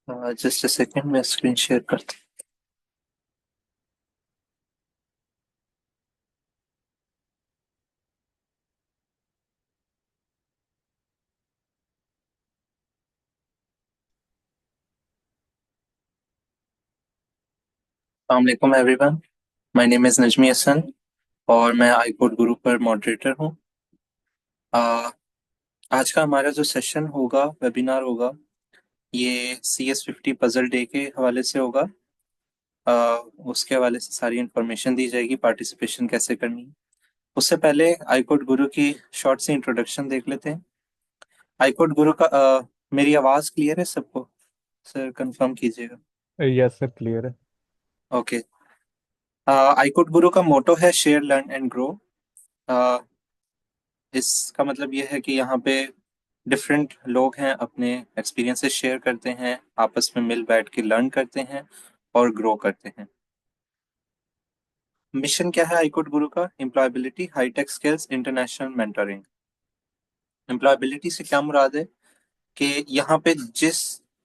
Just a second, मैं screen share करता हूँ। अस्सलाम everyone, my name is Najmi Hasan और मैं आईकोड गुरु पर मॉडरेटर हूँ। अ, आज का हमारा जो सेशन होगा, वेबिनार होगा, ये CS50 पजल डे के हवाले से होगा। अ, उसके हवाले से सारी इंफॉर्मेशन दी जाएगी, पार्टिसिपेशन कैसे करनी है। उससे पहले आईकोड गुरु की शॉर्ट सी इंट्रोडक्शन देख लेते हैं। आईकोड गुरु का मेरी आवाज़ क्लियर है सबको? सर कंफर्म कीजिएगा। यस सर, क्लियर है। ओके। आईकोड गुरु का मोटो है शेयर लर्न एंड ग्रो। इसका मतलब ये है कि यहाँ पे डिफरेंट लोग हैं, अपने एक्सपीरियंसेस शेयर करते हैं, आपस में मिल बैठ के लर्न करते हैं और ग्रो करते हैं। मिशन क्या है आईकोड गुरु का? Employability, high tech skills, international mentoring. Employability से क्या मुराद है कि यहाँ पे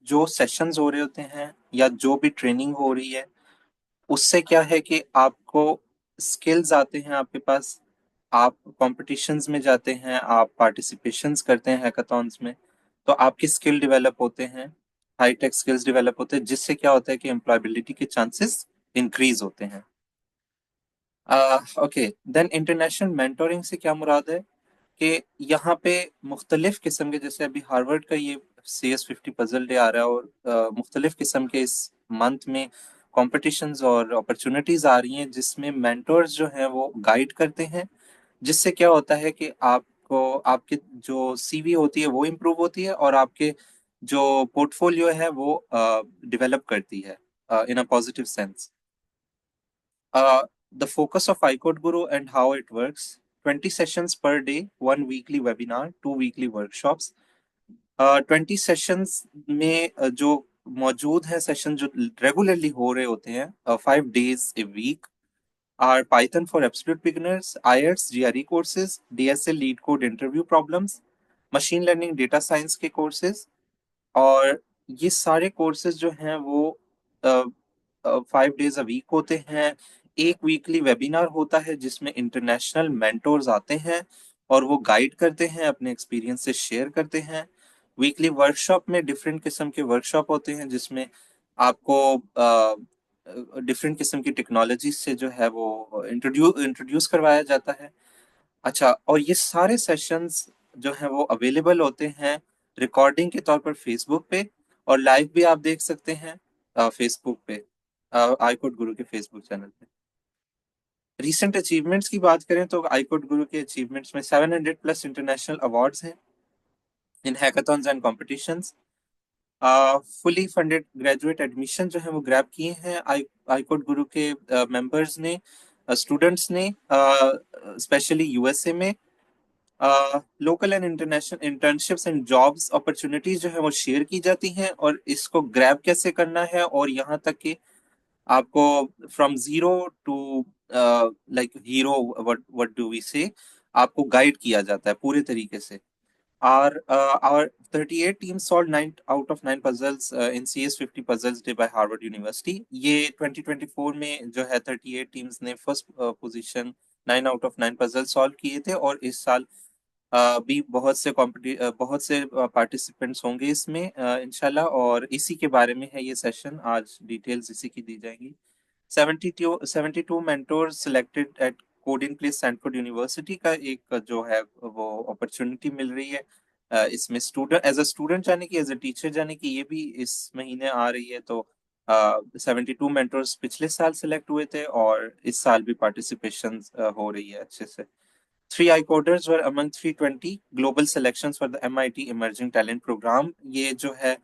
जो सेशंस हो रहे होते हैं या जो भी ट्रेनिंग हो रही है, उससे क्या है कि आपको स्किल्स आते हैं आपके पास। आप कॉम्पिटिशन्स में जाते हैं, आप पार्टिसिपेशंस करते हैं हैकाथॉन्स में, तो आपकी स्किल डेवलप होते हैं, हाईटेक स्किल्स डेवलप होते हैं, जिससे क्या होता है कि एम्प्लॉयबिलिटी के चांसेस इंक्रीज होते हैं। ओके, देन इंटरनेशनल मेंटोरिंग से क्या मुराद है कि यहाँ पे मुख्तलिफ किस्म के, जैसे अभी हार्वर्ड का ये CS50 पजल डे आ रहा है और मुख्तलिफ किस्म के इस मंथ में कॉम्पिटिशन्स और अपॉर्चुनिटीज आ रही हैं, जिसमें मेंटोर्स जो हैं वो गाइड करते हैं, जिससे क्या होता है कि आपको आपकी जो CV होती है वो इम्प्रूव होती है और आपके जो पोर्टफोलियो है वो डेवलप करती है in a positive sense. The focus of iCode Guru and how it works: 20 sessions per day, one weekly webinar, two weekly workshops. 20 sessions में जो मौजूद है, सेशन जो रेगुलरली हो रहे होते हैं 5 days a week, are Python for absolute beginners, IELTS, GRE courses, DSL lead code interview problems, machine learning, data science के courses। और ये सारे कोर्सेज जो हैं वो 5 days a week होते हैं। एक वीकली वेबिनार होता है जिसमें इंटरनेशनल मेंटोर्स आते हैं और वो गाइड करते हैं, अपने एक्सपीरियंस से शेयर करते हैं। वीकली वर्कशॉप में डिफरेंट किस्म के वर्कशॉप होते हैं जिसमें आपको डिफरेंट किस्म की टेक्नोलॉजी से जो है वो इंट्रोड्यूस करवाया जाता है। अच्छा, और ये सारे सेशंस जो हैं वो अवेलेबल होते हैं रिकॉर्डिंग के तौर पर फेसबुक पे, और लाइव भी आप देख सकते हैं फेसबुक पे, आईकोड गुरु के फेसबुक चैनल पे। रीसेंट अचीवमेंट्स की बात करें तो आईकोड गुरु के अचीवमेंट्स में 700 प्लस इंटरनेशनल अवार्ड्स हैं in hackathons and competitions. Fully funded graduate admission जो है वो ग्रैब किए हैं आईकोड गुरु के मेंबर्स ने, स्टूडेंट्स ने, स्पेशली USA में। Local and international internships and jobs opportunities जो है वो शेयर की जाती हैं, और इसको ग्रैब कैसे करना है, और यहाँ तक कि आपको from zero to like hero, what do we say, आपको गाइड किया जाता है पूरे तरीके से। Our 38 teams solved 9 out of 9 puzzles in CS50 Puzzles Day by Harvard University। ये 2024 में जो है 38 टीम्स ने first position 9 out of 9 puzzle solve किए थे, और इस साल भी बहुत से पार्टिसिपेंट्स होंगे इसमें इंशाल्लाह, और इसी के बारे में है ये सेशन। आज डिटेल्स इसी की दी जाएंगी। 72 mentor selected eight coding place Sanford university का एक जो है वो अपॉर्चुनिटी मिल रही है। इसमें स्टूडेंट एज अ स्टूडेंट जाने की, एज अ टीचर जाने की, ये भी इस महीने आ रही है। तो 72 मेंटोर्स पिछले साल सिलेक्ट हुए थे और इस साल भी पार्टिसिपेशन हो रही है अच्छे से। 3 I coders were among 320 global selections for the MIT Emerging Talent Program। ये जो है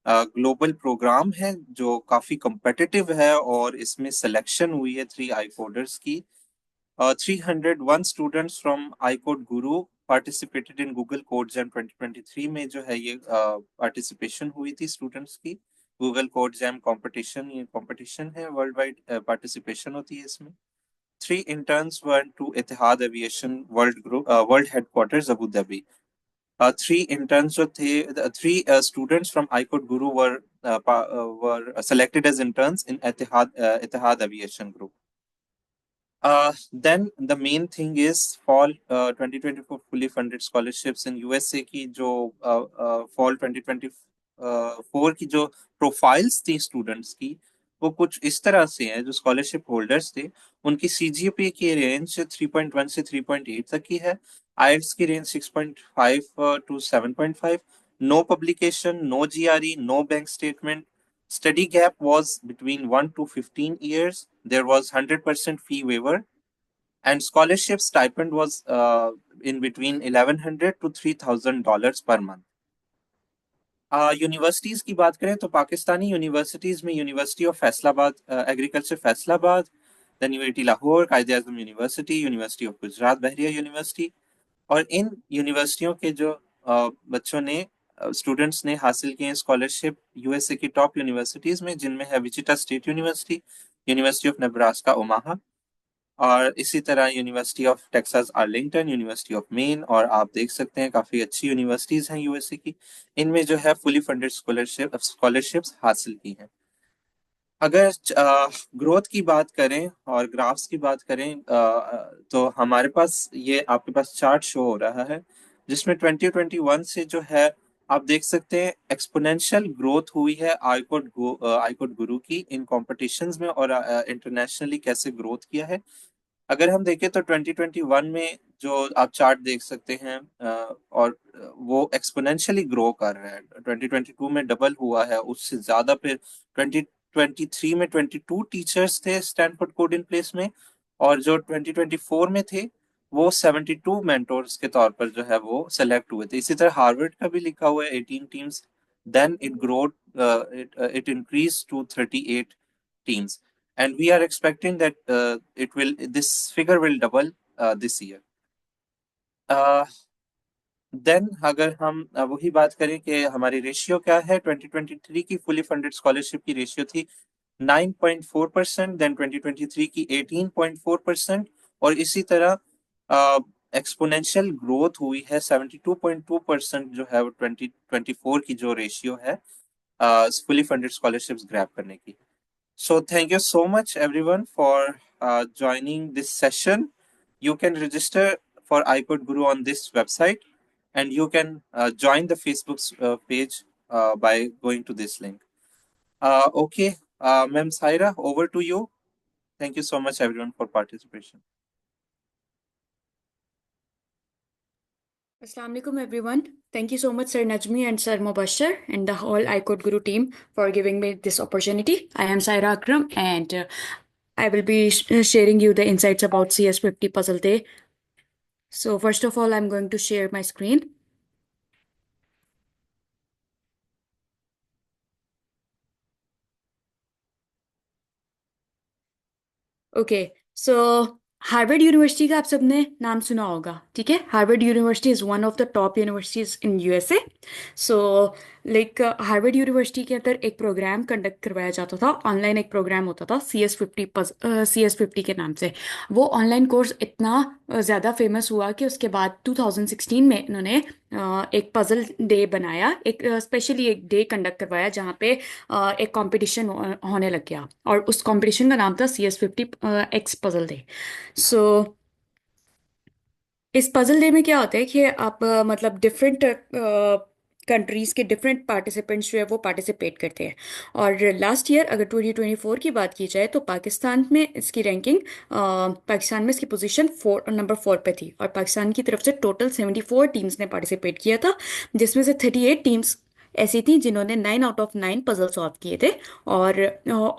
ग्लोबल प्रोग्राम है जो काफी competitive है, और इसमें सिलेक्शन हुई है 3 I coders की। 301 students from iCode Guru participated in Google Code Jam 2023 में जो है ये पार्टिसिपेशन हुई थी स्टूडेंट्स की। गूगल कोड जैम कंपटीशन, ये कंपटीशन है, वर्ल्ड वाइड पार्टिसिपेशन होती है इसमें। 3 interns went to Etihad Aviation World Headquarters, Abu Dhabi। Three interns जो थे, three students from आईकोट Guru were selected as interns in Etihad Aviation Group. Then the main thing is fall 2024 fully funded scholarships in USA की जो fall 2024 की जो profiles थी students की, वो कुछ इस तरह से हैं। जो scholarship holders थे उनकी CGPA की रेंज 3.1 से 3.8 तक की है, IELTS की range 6.5 to 7.5, no publication, no GRE, no bank statement. Study gap was between 1 to 15 years. There was 100% fee waiver, and scholarship stipend was in between 1100 to $3,000 per month. Universities की बात करें तो Pakistani universities में university of Faisalabad, agriculture Faisalabad, then unity Lahore, Quaid-e Azam university, university of Gujrat Bahria university, और इन यूनिवर्सिटियों के जो बच्चों ने स्टूडेंट्स ने हासिल किए स्कॉलरशिप यूएसए की टॉप यूनिवर्सिटीज में, जिनमें है Wichita state university, university of Nebraska Omaha, और इसी तरह university of Texas Arlington, university of main, और आप देख सकते हैं काफी अच्छी यूनिवर्सिटीज हैं यूएसए की। इनमें जो है फुली फंडेड स्कॉलरशिप्स हासिल की हैं। अगर ग्रोथ की बात करें और ग्राफ्स की बात करें, तो हमारे पास ये आपके पास चार्ट शो हो रहा है, जिसमें 2021 से जो है आप देख सकते हैं एक्सपोनेंशियल ग्रोथ हुई है आईकोट गुरु की इन कॉम्पिटिशन्स में, और इंटरनेशनली कैसे ग्रोथ किया है। अगर हम देखें तो 2021 में जो आप चार्ट देख सकते हैं, और वो एक्सपोनेंशियली ग्रो कर रहा है। 2022 में डबल हुआ है, उससे ज्यादा। फिर 2023 में 22 टीचर्स थे स्टैनफोर्ड कोड इन प्लेस में, और जो 2024 में थे वो 72 मेंटोर्स के तौर पर जो है वो सेलेक्ट हुए थे। इसी तरह हार्वर्ड का भी लिखा हुआ है 18 teams, then it grow it increase to 38 teams, and we are expecting that this figure will double this year. Then अगर हम वही बात करें कि हमारी रेशियो क्या है, 2023 की फुली फंडेड स्कॉलरशिप की रेशियो थी 9.4%, देन 2023 की 18.4%, और इसी तरह एक्सपोनेंशियल ग्रोथ हुई है 72.2% जो है वो 2024 की जो रेशियो है फुली फंडेड स्कॉलरशिप्स ग्रैब करने की। So thank you so much everyone for joining this session. You can register for iCode Guru on this website, and you can join the Facebook page by going to this link. Okay, Ma'am Saira, over to you. Thank you so much everyone for participation. Assalamu alaikum everyone. Thank you so much Sir Najmi and Sir Mubashir and the whole iCode Guru team for giving me this opportunity. I am Saira Akram, and I will be sharing you the insights about CS50 Puzzle Day. So first of all, I'm going to share my screen. Okay, so Harvard university का आप सबने नाम सुना होगा, ठीक है। Harvard university is one of the top universities in USA. So like Harvard university के अंदर एक प्रोग्राम कंडक्ट करवाया जाता था, ऑनलाइन एक प्रोग्राम होता था CS50 के नाम से। वो ऑनलाइन कोर्स इतना ज़्यादा फेमस हुआ कि उसके बाद 2016 में इन्होंने एक पज़ल डे बनाया, एक स्पेशली एक डे कंडक्ट करवाया जहाँ पे एक कंपटीशन होने लग गया, और उस कंपटीशन का नाम था CS50X पज़ल डे। सो इस पजल डे में क्या होता है कि आप मतलब डिफरेंट कंट्रीज़ के डिफरेंट पार्टिसिपेंट्स जो है वो पार्टिसिपेट करते हैं। और लास्ट ईयर अगर 2024 की बात की जाए तो पाकिस्तान में इसकी रैंकिंग, पाकिस्तान में इसकी पोजीशन नंबर 4 पे थी, और पाकिस्तान की तरफ से टोटल 74 टीम्स ने पार्टिसिपेट किया था, जिसमें से 38 टीम्स ऐसी थी जिन्होंने 9 आउट ऑफ 9 पजल सॉल्व किए थे। और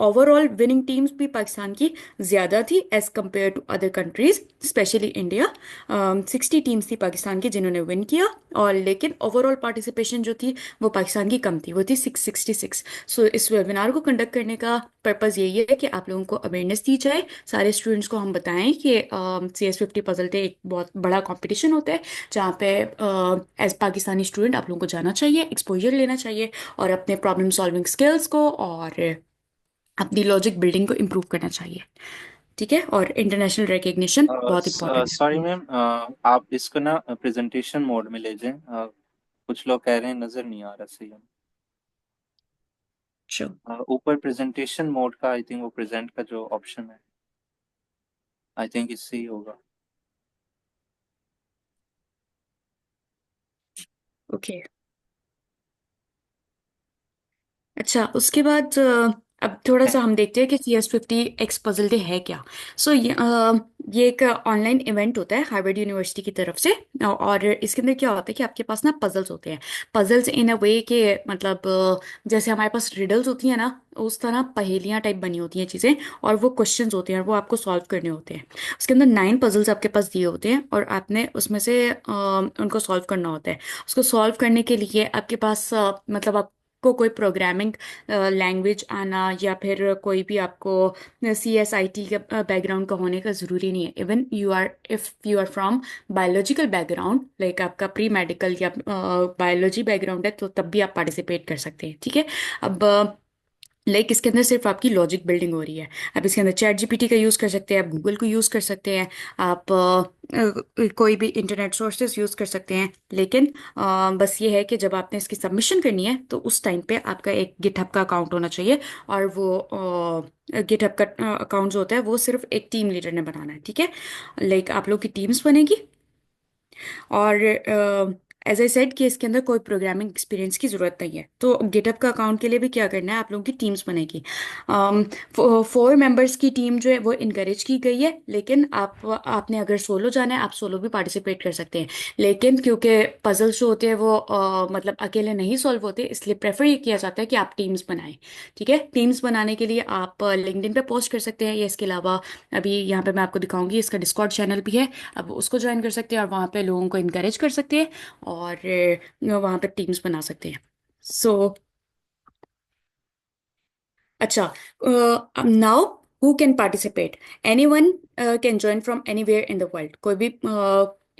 ओवरऑल विनिंग टीम्स भी पाकिस्तान की ज़्यादा थी as compare to other countries, specially India. 60 teams थी पाकिस्तान की जिन्होंने विन किया, और लेकिन ओवरऑल पार्टिसिपेशन जो थी वो पाकिस्तान की कम थी, वो थी 666। सो इस वेबिनार को कंडक्ट करने का पर्पज़ यही है कि आप लोगों को अवेयरनेस दी जाए, सारे स्टूडेंट्स को हम बताएं कि CS50 पजल डे एक बहुत बड़ा कॉम्पिटिशन होता है जहाँ पे एज पाकिस्तानी स्टूडेंट आप लोगों को जाना चाहिए, एक्सपोजर लेना चाहिए, और अपने प्रॉब्लम सॉल्विंग स्किल्स को और अपनी लॉजिक बिल्डिंग को इम्प्रूव करना चाहिए, ठीक है। और इंटरनेशनल रिकग्निशन बहुत इंपॉर्टेंट है। सॉरी मैम, आप इसको ना प्रेजेंटेशन मोड में ले जाएं। कुछ लोग कह रहे हैं नजर नहीं आ रहा सही हमें। अच्छा। ऊपर प्रेजेंटेशन मोड का आई थिंक वो प्रेजेंट का जो ऑप्शन है, आई थिंक इससे ही होगा। ओके। अच्छा, उसके बाद अब थोड़ा सा हम देखते हैं कि CS50X पजल डे है क्या। सो ये एक ऑनलाइन इवेंट होता है हार्वर्ड यूनिवर्सिटी की तरफ से। और इसके अंदर क्या होता है कि आपके पास ना पजल्स होते हैं। पजल्स इन अ वे के मतलब जैसे हमारे पास रिडल्स होती हैं ना, उस तरह पहेलियां टाइप बनी होती हैं चीज़ें। और वो क्वेश्चंस होते हैं और वो आपको सॉल्व करने होते हैं। उसके अंदर 9 पजल्स आपके पास दिए होते हैं और आपने उसमें से उनको सॉल्व करना होता है। उसको सॉल्व करने के लिए आपके पास मतलब को कोई प्रोग्रामिंग लैंग्वेज आना या फिर कोई भी आपको CSIT का बैकग्राउंड का होने का ज़रूरी नहीं है। Even if you are from biological background, like आपका प्री मेडिकल या बायोलॉजी बैकग्राउंड है, तो तब भी आप पार्टिसिपेट कर सकते हैं। ठीक है। अब लाइक इसके अंदर सिर्फ आपकी लॉजिक बिल्डिंग हो रही है। आप इसके अंदर ChatGPT का यूज़ कर सकते हैं, आप गूगल को यूज़ कर सकते हैं, आप कोई भी इंटरनेट सोर्सेज यूज़ कर सकते हैं। लेकिन बस ये है कि जब आपने इसकी सबमिशन करनी है तो उस टाइम पे आपका एक गिटहब का अकाउंट होना चाहिए। और वो गिटहब का अकाउंट जो होता है वो सिर्फ एक टीम लीडर ने बनाना है। ठीक है। लाइक आप लोग की टीम्स बनेगी। और एज आई सेड कि इसके अंदर कोई प्रोग्रामिंग एक्सपीरियंस की ज़रूरत नहीं है। तो गिटहब का अकाउंट के लिए भी क्या करना है, आप लोगों की टीम्स बनेगी। 4 मेंबर्स की टीम जो है वो इनकरेज की गई है। लेकिन आपने अगर सोलो जाना है, आप सोलो भी पार्टिसिपेट कर सकते हैं। लेकिन क्योंकि पजल्स जो होते हैं वो मतलब अकेले नहीं सॉल्व होते, इसलिए प्रेफर ये किया जाता है कि आप टीम्स बनाएं। ठीक है। टीम्स बनाने के लिए आप लिंक्डइन पे पोस्ट कर सकते हैं, या इसके अलावा अभी यहाँ पे मैं आपको दिखाऊंगी, इसका डिस्कॉर्ड चैनल भी है। अब उसको ज्वाइन कर सकते हैं और वहाँ पे लोगों को इनकरेज कर सकते हैं। और वहाँ पे टीम्स बना सकते हैं। सो अच्छा, now who can participate? Any one can join from anywhere in the world. कोई भी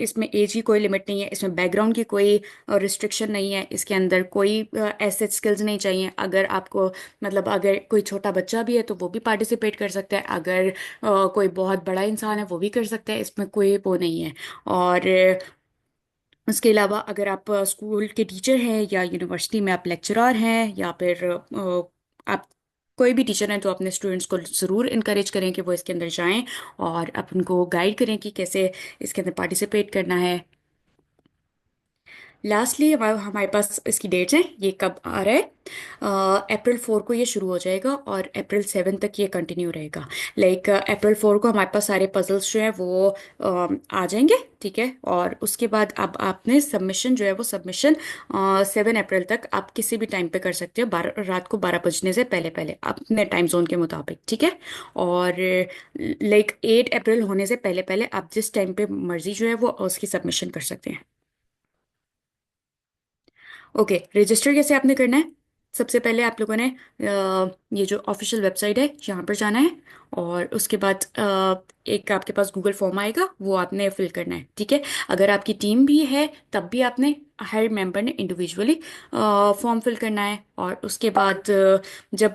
इसमें एज की कोई लिमिट नहीं है, इसमें बैकग्राउंड की कोई रिस्ट्रिक्शन नहीं है, इसके अंदर कोई ऐसे स्किल्स नहीं चाहिए। अगर आपको मतलब अगर कोई छोटा बच्चा भी है तो वो भी पार्टिसिपेट कर सकता है, अगर कोई बहुत बड़ा इंसान है वो भी कर सकता है, इसमें कोई वो नहीं है। और उसके अलावा अगर आप स्कूल के टीचर हैं या यूनिवर्सिटी में आप लेक्चरर हैं या फिर आप कोई भी टीचर हैं, तो अपने स्टूडेंट्स को ज़रूर इनकरेज करें कि वो इसके अंदर जाएं। और आप उनको गाइड करें कि कैसे इसके अंदर पार्टिसिपेट करना है। लास्टली हमारे पास इसकी डेट्स हैं, ये कब आ रहा है। April 4 को ये शुरू हो जाएगा और April 7 तक ये कंटिन्यू रहेगा। लाइक April 4 को हमारे पास सारे पजल्स जो हैं वो आ जाएंगे। ठीक है। और उसके बाद अब आपने सबमिशन जो है वो सबमिशन 7 अप्रैल तक आप किसी भी टाइम पे कर सकते हो, रात को 12 बजने से पहले पहले अपने टाइम जोन के मुताबिक। ठीक है। और लाइक 8 अप्रैल होने से पहले पहले आप जिस टाइम पे मर्जी जो है वो उसकी सबमिशन कर सकते हैं। ओके, रजिस्टर कैसे आपने करना है? सबसे पहले आप लोगों ने ये जो ऑफिशियल वेबसाइट है यहाँ पर जाना है। और उसके बाद एक आपके पास गूगल फॉर्म आएगा, वो आपने फिल करना है। ठीक है। अगर आपकी टीम भी है तब भी आपने हर मेंबर ने इंडिविजुअली फॉर्म फिल करना है। और उसके बाद जब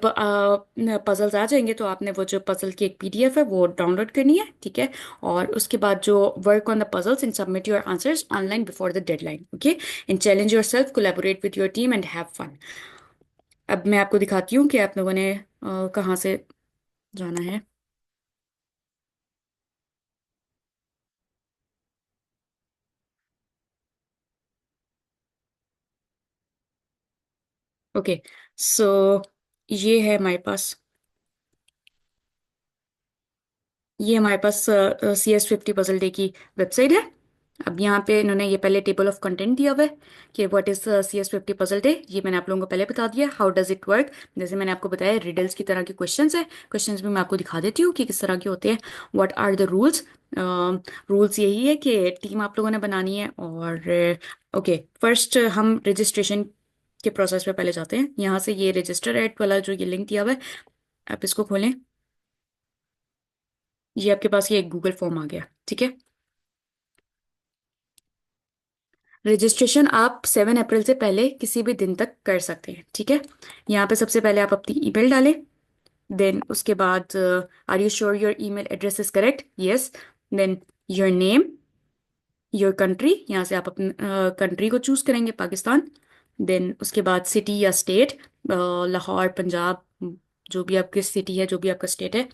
पजल्स आ जाएंगे तो आपने वो जो पजल की एक PDF है वो डाउनलोड करनी है। ठीक है। और उसके बाद जो work on the puzzles and submit your answers online before the deadline. Okay. And challenge your self, collaborate with your team and have fun. अब मैं आपको दिखाती हूँ कि आप लोगों ने कहाँ से जाना है। ओके। सो ये हमारे पास CS50 पजल डे की वेबसाइट है। अब यहाँ पे इन्होंने ये पहले टेबल ऑफ कंटेंट दिया हुआ है कि what is CS50 puzzle day. ये मैंने आप लोगों को पहले बता दिया। हाउ डज इट वर्क, जैसे मैंने आपको बताया रिडल्स की तरह के क्वेश्चंस है। क्वेश्चंस भी मैं आपको दिखा देती हूँ कि किस तरह के होते हैं। What are the rules? Rules यही है कि टीम आप लोगों ने बनानी है। और ओके, फर्स्ट हम रजिस्ट्रेशन के प्रोसेस पे पहले जाते हैं। यहाँ से ये रजिस्टर एट वाला जो ये लिंक दिया हुआ है, आप इसको खोलें। ये आपके पास ये एक गूगल फॉर्म आ गया। ठीक है। रजिस्ट्रेशन आप 7 अप्रैल से पहले किसी भी दिन तक कर सकते हैं। ठीक है। यहाँ पे सबसे पहले आप अपनी ईमेल डालें। देन उसके बाद are you sure your email address is correct? Yes. Then your name, your country, यहाँ से आप अपने कंट्री को चूज करेंगे, पाकिस्तान। देन उसके बाद सिटी या स्टेट, लाहौर, पंजाब, जो भी आपकी सिटी है, जो भी आपका स्टेट है।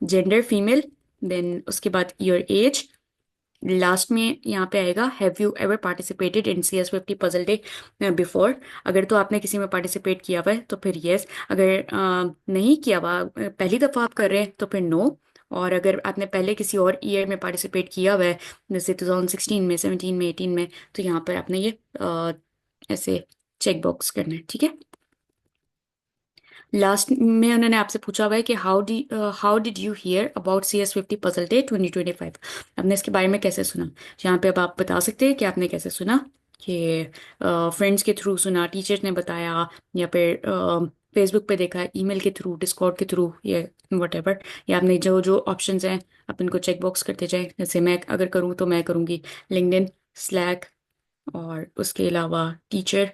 Gender female. देन उसके बाद योर एज। लास्ट में यहाँ पे आएगा, have you ever participated in CS50 puzzle day before. अगर तो आपने किसी में पार्टिसिपेट किया हुआ है तो फिर यस, अगर नहीं किया हुआ, पहली दफ़ा आप कर रहे हैं तो फिर नो। और अगर आपने पहले किसी और ईयर में पार्टिसिपेट किया हुआ है, जैसे 2016 में, 17 में, 18 में, तो यहाँ पर आपने ये ऐसे चेक बॉक्स करना है, ठीक है। लास्ट में उन्होंने आपसे पूछा हुआ है कि how did you here about CS50 puzzle day 2025। आपने इसके बारे में कैसे सुना। यहाँ पे अब आप बता सकते हैं कि आपने कैसे सुना, कि फ्रेंड्स के थ्रू सुना, टीचर्स ने बताया, या फिर फेसबुक पे देखा, ईमेल के थ्रू, डिस्कॉर्ड के थ्रू, या वटेवर। या आपने जो जो ऑप्शंस हैं आप इनको चेक बॉक्स करते जाएं। जैसे मैं अगर करूँ तो मैं करूँगी लिंक्डइन, स्लैक, और उसके अलावा टीचर,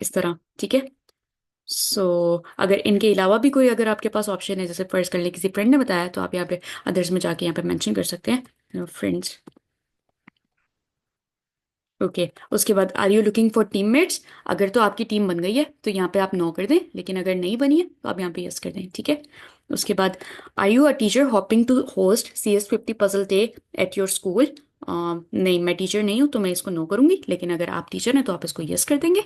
इस तरह, ठीक है। सो अगर इनके अलावा भी कोई, अगर आपके पास ऑप्शन है, जैसे फर्ज कर ले किसी फ्रेंड ने बताया, तो आप यहाँ पे अदर्स में जाके यहाँ पे मेंशन कर सकते हैं फ्रेंड्स। ओके, उसके बाद are you looking for teammates. अगर तो आपकी टीम बन गई है तो यहाँ पे आप नो कर दें, लेकिन अगर नहीं बनी है तो आप यहाँ पे यस कर दें, ठीक है। उसके बाद are you a teacher hoping to host CS50 puzzle day at your school. नहीं, मैं टीचर नहीं हूँ तो मैं इसको नो करूंगी, लेकिन अगर आप टीचर हैं तो आप इसको यस कर देंगे,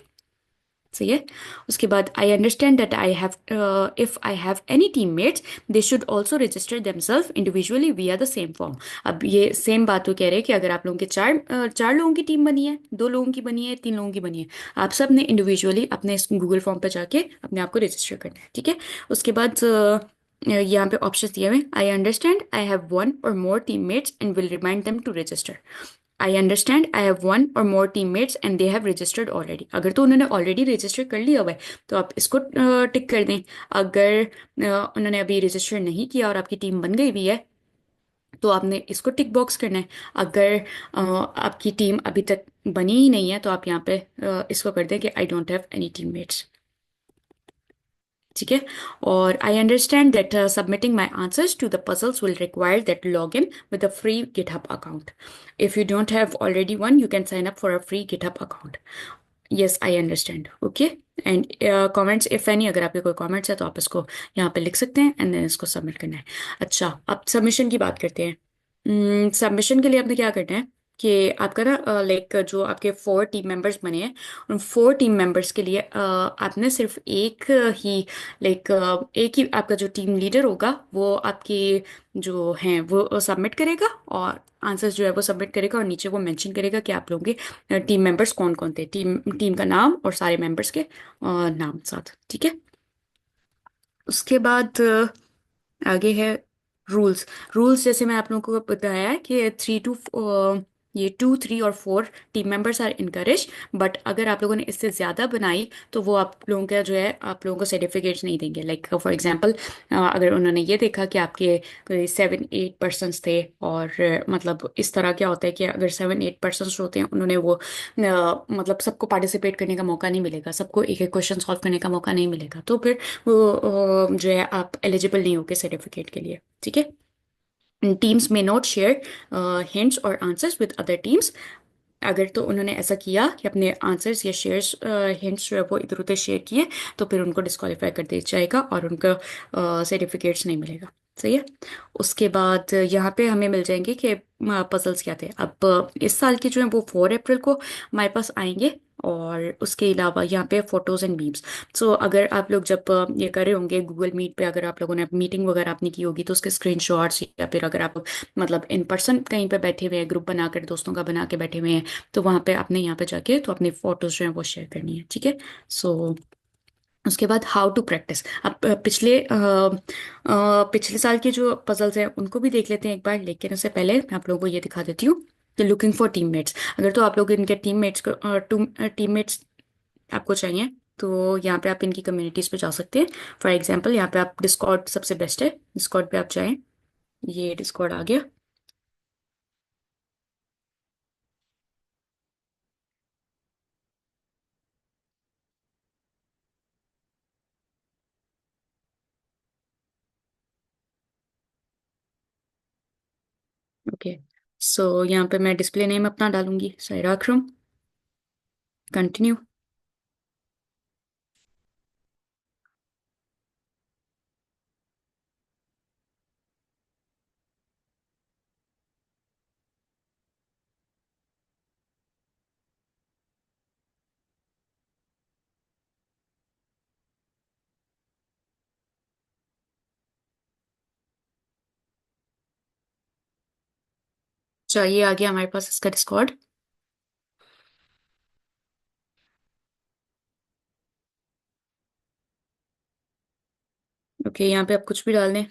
सही है। उसके बाद I understand that I have if I have any teammates they should also register themselves individually via the same form. अब ये सेम बात वो कह रहे हैं कि अगर आप लोगों के चार लोगों की टीम बनी है, दो लोगों की बनी है, तीन लोगों की बनी है, आप सब ने इंडिविजुअली अपने इस गूगल फॉर्म पर जाके अपने आप को रजिस्टर करना है, ठीक है। उसके बाद यहाँ पे ऑप्शन दिए हुए, I understand I have one or more teammates and will remind them to register. I understand I have one or more teammates and they have registered already. अगर तो उन्होंने ऑलरेडी रजिस्टर कर लिया हुआ है तो आप इसको टिक कर दें। अगर उन्होंने अभी रजिस्टर नहीं किया और आपकी टीम बन गई भी है तो आपने इसको टिक बॉक्स करना है। अगर आपकी टीम अभी तक बनी ही नहीं है तो आप यहाँ पे इसको कर दें कि I don't have any teammates, ठीक है। और I understand that submitting my answers to the puzzles will require that log in with a free GitHub account. If you don't have already one you can sign up for a free GitHub account. Yes, I understand, okay. And comments if any, अगर आपके कोई comments है तो आप इसको यहाँ पे लिख सकते हैं एंड देन इसको सबमिट करना है। अच्छा, अब सबमिशन की बात करते हैं। सबमिशन के लिए आपने क्या करना है कि आपका ना, लाइक जो आपके 4 टीम मेंबर्स बने हैं, उन 4 टीम मेंबर्स के लिए आपने सिर्फ एक ही, लाइक एक ही आपका जो टीम लीडर होगा वो आपके जो हैं वो सबमिट करेगा, और आंसर्स जो है वो सबमिट करेगा, और नीचे वो मेंशन करेगा कि आप लोगों के टीम मेंबर्स कौन कौन थे, टीम टीम का नाम और सारे मेंबर्स के नाम साथ, ठीक है। उसके बाद आगे है रूल्स। रूल्स जैसे मैं आप लोगों को बताया है कि 3 to ये 2, 3 और 4 team members are encourage, but अगर आप लोगों ने इससे ज़्यादा बनाई तो वो आप लोगों का जो है आप लोगों को सर्टिफिकेट्स नहीं देंगे। लाइक फॉर एग्जांपल, अगर उन्होंने ये देखा कि आपके कोई 7, 8 पर्सन्स थे, और मतलब इस तरह क्या होता है कि अगर 7, 8 पर्सन्स होते हैं, उन्होंने वो मतलब सबको पार्टिसिपेट करने का मौका नहीं मिलेगा, सबको एक एक क्वेश्चन सॉल्व करने का मौका नहीं मिलेगा, तो फिर वो जो है आप एलिजिबल नहीं होगे सर्टिफिकेट के लिए, ठीक है। टीम्स में नॉट शेयर हिंट्स और आंसर्स विद अदर टीम्स। अगर तो उन्होंने ऐसा किया कि अपने आंसर्स या शेयर्स, हिंट्स जो है वो इधर उधर शेयर किए, तो फिर उनको डिस्क्वालीफाई कर दिया जाएगा और उनका सर्टिफिकेट्स नहीं मिलेगा, सही है। उसके बाद यहाँ पे हमें मिल जाएंगे कि पजल्स क्या थे। अब इस साल के जो है वो 4 अप्रैल को हमारे पास आएंगे, और उसके अलावा यहाँ पे फोटोज एंड मीम्स। सो अगर आप लोग जब ये कर रहे होंगे गूगल मीट पे, अगर आप लोगों ने मीटिंग वगैरह अपनी की होगी तो उसके स्क्रीनशॉट्स, या फिर अगर आप मतलब इन पर्सन कहीं पे बैठे हुए हैं, ग्रुप बनाकर दोस्तों का बना के बैठे हुए हैं, तो वहाँ पे आपने यहाँ पे जाके तो अपनी फोटोज जो है वो शेयर करनी है, ठीक है। सो उसके बाद हाउ टू प्रैक्टिस। अब पिछले साल के जो पजल्स हैं उनको भी देख लेते हैं एक बार, लेकिन उससे पहले मैं आप लोगों को ये दिखा देती हूँ कि लुकिंग फॉर टीममेट्स। अगर तो आप लोग इनके टीममेट्स को टीममेट्स आपको चाहिए, तो यहाँ पे आप इनकी कम्युनिटीज पे जा सकते हैं। फॉर एग्जांपल, यहाँ पे आप डिस्कॉर्ड सबसे बेस्ट है, डिस्कॉर्ड पे आप जाएं। ये डिस्कॉर्ड आ गया। ओके, सो यहाँ पे मैं डिस्प्ले नेम अपना डालूंगी सायरा अकरम। कंटिन्यू। चाहिए आ गया हमारे पास इसका डिस्कॉर्ड। ओके, यहाँ पे आप कुछ भी डाल दें।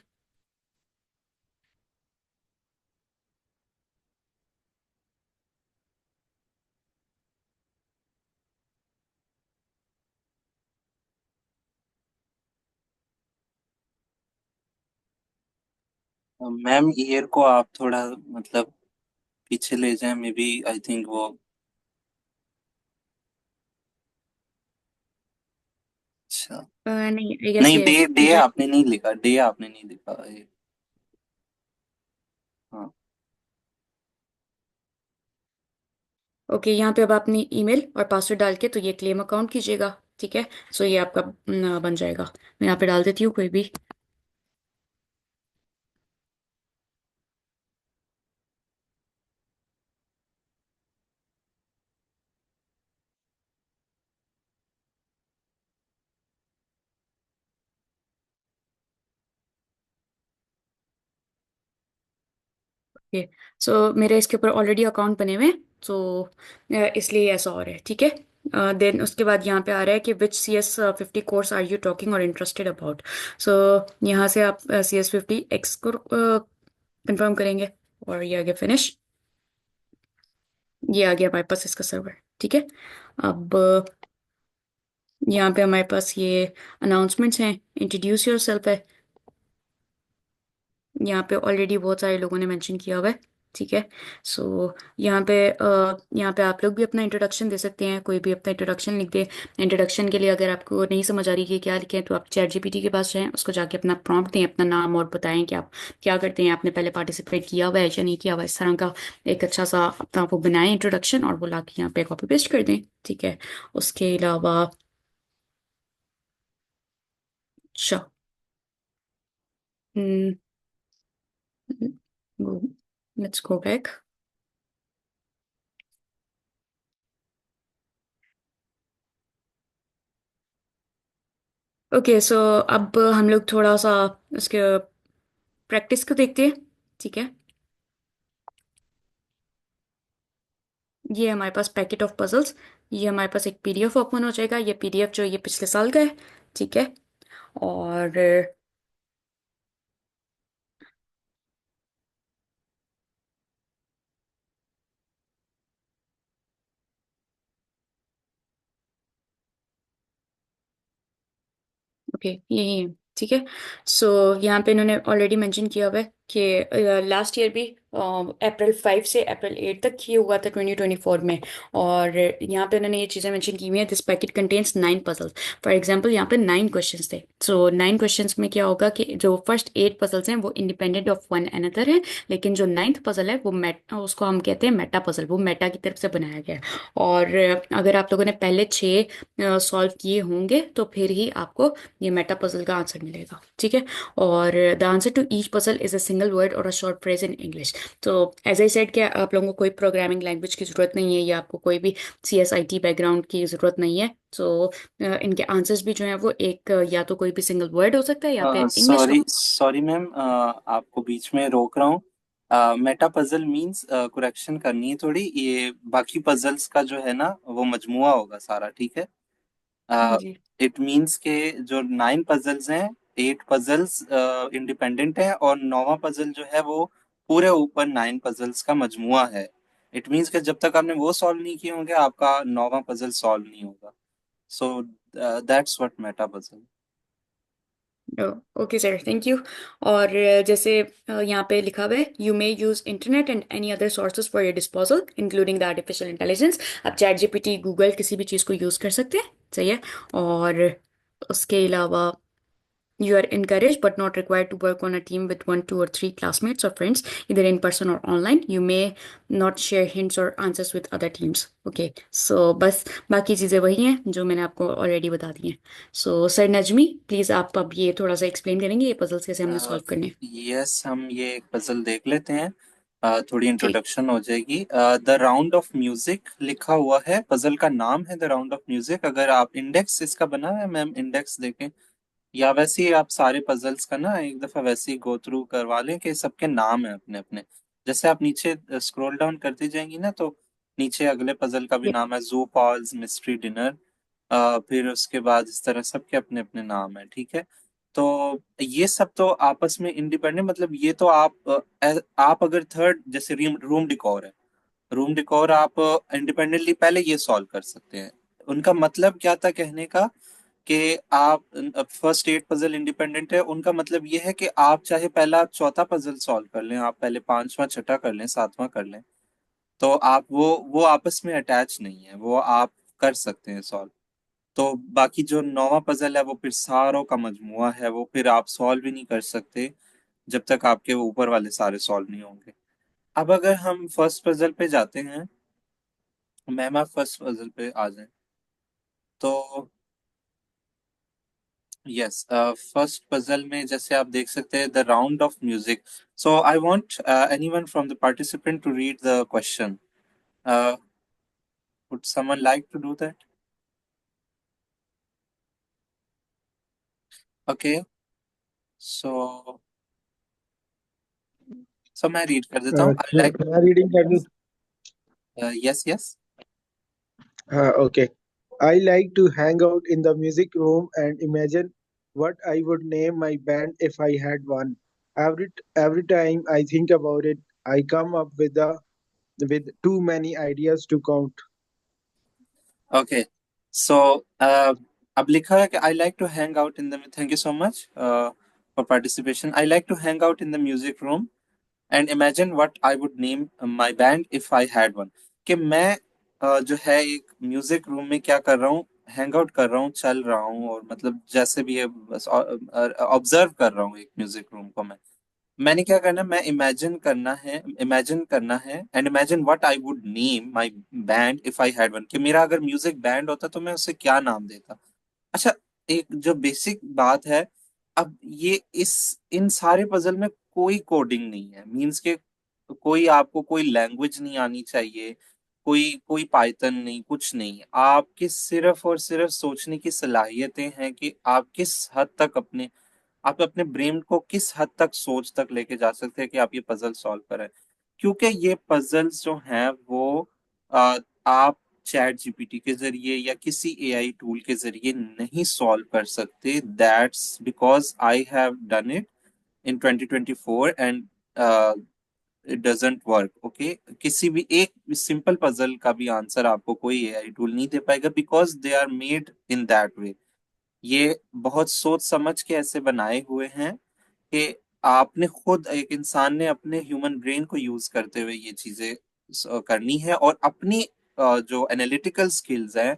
मैम ईयर को आप थोड़ा मतलब पीछे ले जाएं, मे बी आई थिंक वो। अच्छा। नहीं, आई गेस नहीं, ये डे डे इंटर। आपने नहीं लिखा, डे आपने नहीं लिखा ये। हाँ। ओके, यहाँ पे अब अपनी ईमेल और पासवर्ड डाल के तो ये क्लेम अकाउंट कीजिएगा। ठीक है। सो ये आपका बन जाएगा। मैं यहाँ पे डाल देती हूँ कोई भी। ओके। सो मेरे इसके ऊपर ऑलरेडी अकाउंट बने हुए हैं। सो इसलिए ऐसा हो रहा है। ठीक है। देन उसके बाद यहाँ पे आ रहा है कि which CS50 course are you talking और इंटरेस्टेड अबाउट। सो यहाँ से आप CS50X को कंफर्म करेंगे। और ये आ गया फिनिश। ये आ गया हमारे पास इसका सर्वर। ठीक है। अब यहाँ पे हमारे पास ये अनाउंसमेंट्स हैं। इंट्रोड्यूस योर सेल्फ है। यहाँ पे ऑलरेडी बहुत सारे लोगों ने मेंशन किया हुआ है। ठीक है। सो यहाँ पे आप लोग भी अपना इंट्रोडक्शन दे सकते हैं। कोई भी अपना इंट्रोडक्शन लिख दे। इंट्रोडक्शन के लिए अगर आपको नहीं समझ आ रही कि क्या लिखें तो आप ChatGPT के पास जाएं, उसको जाके अपना प्रॉम्प्ट दें, अपना नाम और बताएं कि आप क्या करते हैं, आपने पहले पार्टिसिपेट किया हुआ है या नहीं किया हुआ है। इस तरह का एक अच्छा सा अपना वो बनाएं इंट्रोडक्शन और वो ला के यहाँ पे कॉपी पेस्ट कर दें। ठीक है। उसके अलावा अच्छा। Let's go back. Okay. So अब हम लोग थोड़ा सा उसके प्रैक्टिस को देखते हैं। ठीक है। ये हमारे पास पैकेट ऑफ पजल्स। ये हमारे पास एक PDF ओपन हो जाएगा। ये PDF जो ये पिछले साल का है। ठीक है। और ओके, यही है। ठीक है। सो यहाँ पे इन्होंने ऑलरेडी मेंशन किया हुआ है कि लास्ट ईयर भी April 5 से April 8 तक ये हुआ था 2024 में। और यहाँ पे उन्होंने ये चीज़ें मेंशन की हुई हैं। This packet contains 9 puzzles. For example यहाँ पे 9 क्वेश्चंस थे। सो 9 क्वेश्चंस में क्या होगा कि जो फर्स्ट 8 पजल्स हैं वो इंडिपेंडेंट ऑफ वन अनदर है। लेकिन जो 9th पजल है वो मेट उसको हम कहते हैं मेटा पजल। वो मेटा की तरफ से बनाया गया है। और अगर आप लोगों ने पहले 6 सॉल्व किए होंगे तो फिर ही आपको ये मेटा पजल का आंसर मिलेगा। ठीक है। और the answer to each puzzle is a single word or a short phrase in English. तो एज आई सेड कि आप लोगों को कोई प्रोग्रामिंग लैंग्वेज की ज़रूरत नहीं है या आपको कोई भी CSIT बैकग्राउंड की ज़रूरत नहीं है। तो इनके आंसर्स भी जो हैं वो एक या तो कोई भी सिंगल वर्ड हो सकता है या फिर इंग्लिश का। सॉरी सॉरी मैम, आपको बीच में रोक रहा हूँ। मेटा पजल मींस करेक्शन करनी है थोड़ी, ये बाकी पजल्स का जो है ना वो मजमुआ होगा सारा, ठीक है। हाँ जी। इट मींस के जो 9 पजल्स हैं, 8 पजल्स इंडिपेंडेंट हैं और 9वां पजल जो है वो पूरे ऊपर 9 पजल्स का मजमुआ है। इट मींस कि जब तक आपने वो सॉल्व नहीं किए होंगे आपका 9वां पजल सॉल्व नहीं होगा। So that's what Meta puzzle. Okay sir, thank you. और जैसे यहाँ पे लिखा हुआ है you may use internet and any other sources for your disposal including the artificial intelligence. आप ChatGPT गूगल किसी भी चीज़ को यूज़ कर सकते हैं। सही है। और उसके अलावा You are encouraged but not required to work on a team with one, two, or three classmates or friends, either in person or online. You may not share hints or answers with other teams. Okay, so बस बाकी चीज़ें वही हैं जो मैंने आपको already बता दी हैं. सो सर नजमी, प्लीज़ आप अब ये थोड़ा सा एक्सप्लेन करेंगे ये पजल्स कैसे हमने सॉल्व करने हैं. यस, हम ये एक पजल देख लेते हैं. थोड़ी ठीक. इंट्रोडक्शन हो जाएगी. द राउंड ऑफ म्यूजिक लिखा हुआ है, पजल का नाम है द राउंड ऑफ म्यूजिक. अगर आप इंडेक्स इसका बना है मैम, इंडेक्स देखें, या वैसे ही आप सारे पजल्स का ना एक दफा वैसे ही गो थ्रू करवा लें कि सबके नाम है अपने अपने. जैसे आप नीचे स्क्रॉल डाउन करती जाएंगी ना, तो नीचे अगले पजल का भी Yeah. नाम है जू पॉल्स मिस्ट्री डिनर. फिर उसके बाद इस तरह सबके अपने अपने नाम है, ठीक है. तो ये सब तो आपस में इंडिपेंडेंट, मतलब ये तो आप अगर थर्ड, जैसे रूम डिकॉर है, रूम डिकॉर आप इंडिपेंडेंटली पहले ये सॉल्व कर सकते हैं. उनका मतलब क्या था कहने का, कि आप फर्स्ट 8 पजल इंडिपेंडेंट है, उनका मतलब ये है कि आप चाहे पहला चौथा पजल सॉल्व कर लें, आप पहले पांचवा छठा कर लें, सातवां कर लें, तो आप वो आपस में अटैच नहीं है, वो आप कर सकते हैं सॉल्व. तो बाकी जो नौवां पजल है वो फिर सारों का मजमुआ है, वो फिर आप सॉल्व ही नहीं कर सकते जब तक आपके वो ऊपर वाले सारे सॉल्व नहीं होंगे. अब अगर हम फर्स्ट पजल पे जाते हैं, मैम आप फर्स्ट पजल पे आ जाएं. तो यस, फर्स्ट पजल में जैसे आप देख सकते हैं the round of music. So I want anyone from the participant to read the question. Would someone like to do that? Okay. So मैं रीड कर देता हूँ. I like. मैं रीडिंग कर दूं? Yes yes. हाँ, okay. I like to hang out in the music room and imagine what I would name my band if I had one. Every time I think about it, I come up with too many ideas to count. Okay. So अब लिखा है कि I like to hang out in the, thank you so much for participation. I like to hang out in the music room and imagine what I would name my band if I had one. कि मैं जो है एक music room में क्या कर रहा हूँ, हैंग आउट कर रहा हूँ, चल रहा हूँ, और मतलब जैसे भी है बस ऑब्जर्व कर रहा हूँ एक म्यूजिक रूम को. मैंने क्या करना है, मैं इमेजिन करना है and imagine what I would name my band if I had one. कि मेरा अगर म्यूजिक बैंड होता तो मैं उसे क्या नाम देता. अच्छा, एक जो बेसिक बात है, अब ये इस इन सारे पजल में कोई कोडिंग नहीं है, मींस के कोई आपको कोई लैंग्वेज नहीं आनी चाहिए, कोई कोई पाइथन नहीं, कुछ नहीं. आपके सिर्फ और सिर्फ सोचने की सलाहियतें हैं कि आप किस हद तक आप अपने ब्रेन को किस हद तक सोच तक लेके जा सकते हैं कि आप ये पजल सॉल्व करें. क्योंकि ये पजल्स जो हैं वो आप चैट जीपीटी के जरिए या किसी एआई टूल के जरिए नहीं सॉल्व कर सकते. That's because I have done it in 2024 and it doesn't work. Okay, किसी भी एक सिंपल पजल का भी आंसर आपको कोई एआई टूल नहीं दे पाएगा, because they are made in that way. ये बहुत सोच समझ के ऐसे बनाए हुए हैं कि आपने खुद, एक इंसान ने अपने ह्यूमन ब्रेन को यूज करते हुए ये चीजें करनी है, और अपनी जो एनालिटिकल स्किल्स हैं,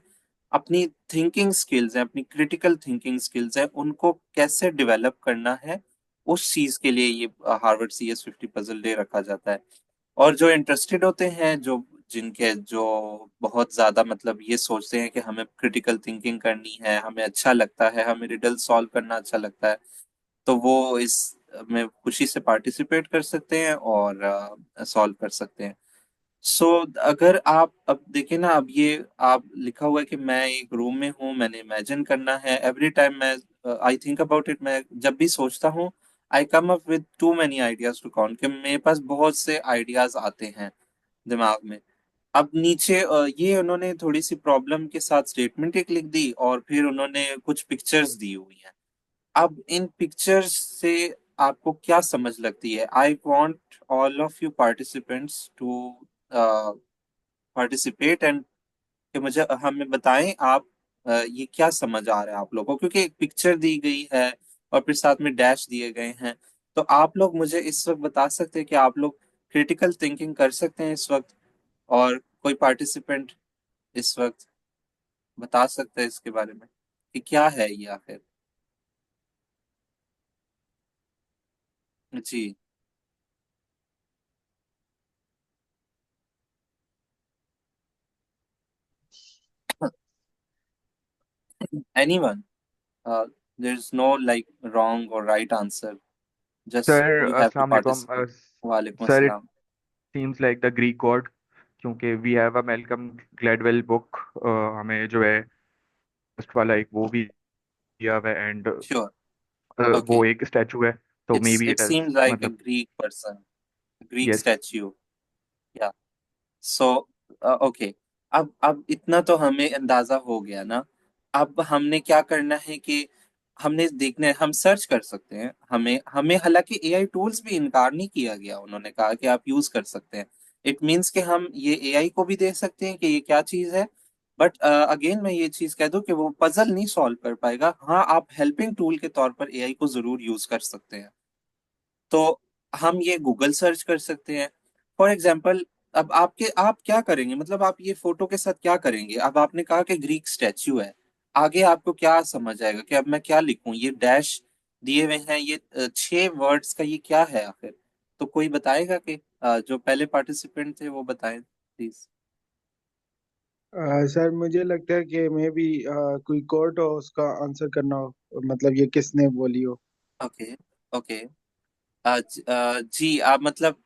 अपनी थिंकिंग स्किल्स हैं, अपनी क्रिटिकल थिंकिंग स्किल्स हैं, उनको कैसे डेवलप करना है, उस चीज के लिए ये हार्वर्ड CS50 पजल डे रखा जाता है. और जो इंटरेस्टेड होते हैं, जो बहुत ज्यादा मतलब ये सोचते हैं कि हमें क्रिटिकल थिंकिंग करनी है, हमें अच्छा लगता है, हमें रिडल सॉल्व करना अच्छा लगता है, तो वो इस में खुशी से पार्टिसिपेट कर सकते हैं और सॉल्व कर सकते हैं. सो अगर आप अब देखें ना, अब ये आप लिखा हुआ है कि मैं एक रूम में हूँ, मैंने इमेजिन करना है, एवरी टाइम मैं आई थिंक अबाउट इट, मैं जब भी सोचता हूँ I come up with too many ideas to count. कि मेरे पास बहुत से आइडियाज आते हैं दिमाग में. अब नीचे ये उन्होंने थोड़ी सी प्रॉब्लम के साथ स्टेटमेंट एक लिख दी, और फिर उन्होंने कुछ पिक्चर्स दी हुई हैं. अब इन पिक्चर्स से आपको क्या समझ लगती है? I want all of you participants to participate and कि मुझे हमें बताएं आप ये क्या समझ आ रहा है आप लोगों को, क्योंकि एक पिक्चर दी गई है और फिर साथ में डैश दिए गए हैं. तो आप लोग मुझे इस वक्त बता सकते हैं कि आप लोग क्रिटिकल थिंकिंग कर सकते हैं इस वक्त, और कोई पार्टिसिपेंट इस वक्त बता सकता है इसके बारे में कि क्या है ये आखिर. जी। Anyone, there is no like wrong or right answer, just sir you have to अस्सलाम वालेकुम। पार्टिसिपेट। वालेकुम सर इट अस्सलाम। Seems like the Greek god, क्योंकि we have a Malcolm Gladwell book, हमें जो है फर्स्ट वाला एक वो भी दिया हुआ है, एंड श्योर। ओके। वो एक स्टैचू है, तो may be it it has, seems like a मतलब। Greek person, Greek yes. Statue. Yeah, so okay. अब इतना तो हमें अंदाजा हो गया ना। अब हमने क्या करना है कि हमने देखना है, हम सर्च कर सकते हैं, हमें हमें हालांकि एआई टूल्स भी इनकार नहीं किया गया, उन्होंने कहा कि आप यूज कर सकते हैं। इट मीन्स कि हम ये एआई को भी दे सकते हैं कि ये क्या चीज है। बट अगेन मैं ये चीज कह दूं कि वो पजल नहीं सॉल्व कर पाएगा। हाँ, आप हेल्पिंग टूल के तौर पर एआई को जरूर यूज कर सकते हैं। तो हम ये गूगल सर्च कर सकते हैं फॉर एग्जाम्पल। अब आप क्या करेंगे, मतलब आप ये फोटो के साथ क्या करेंगे? अब आपने कहा कि ग्रीक स्टैच्यू है, आगे आपको क्या समझ आएगा कि अब मैं क्या लिखूं? ये डैश दिए हुए हैं, ये 6 वर्ड्स का ये क्या है आखिर? तो कोई बताएगा कि जो पहले पार्टिसिपेंट थे वो बताएं प्लीज। सर मुझे लगता है कि मे बी कोई कोर्ट हो उसका आंसर करना हो, मतलब ये किसने बोली हो। ओके। ओके। जी, आप मतलब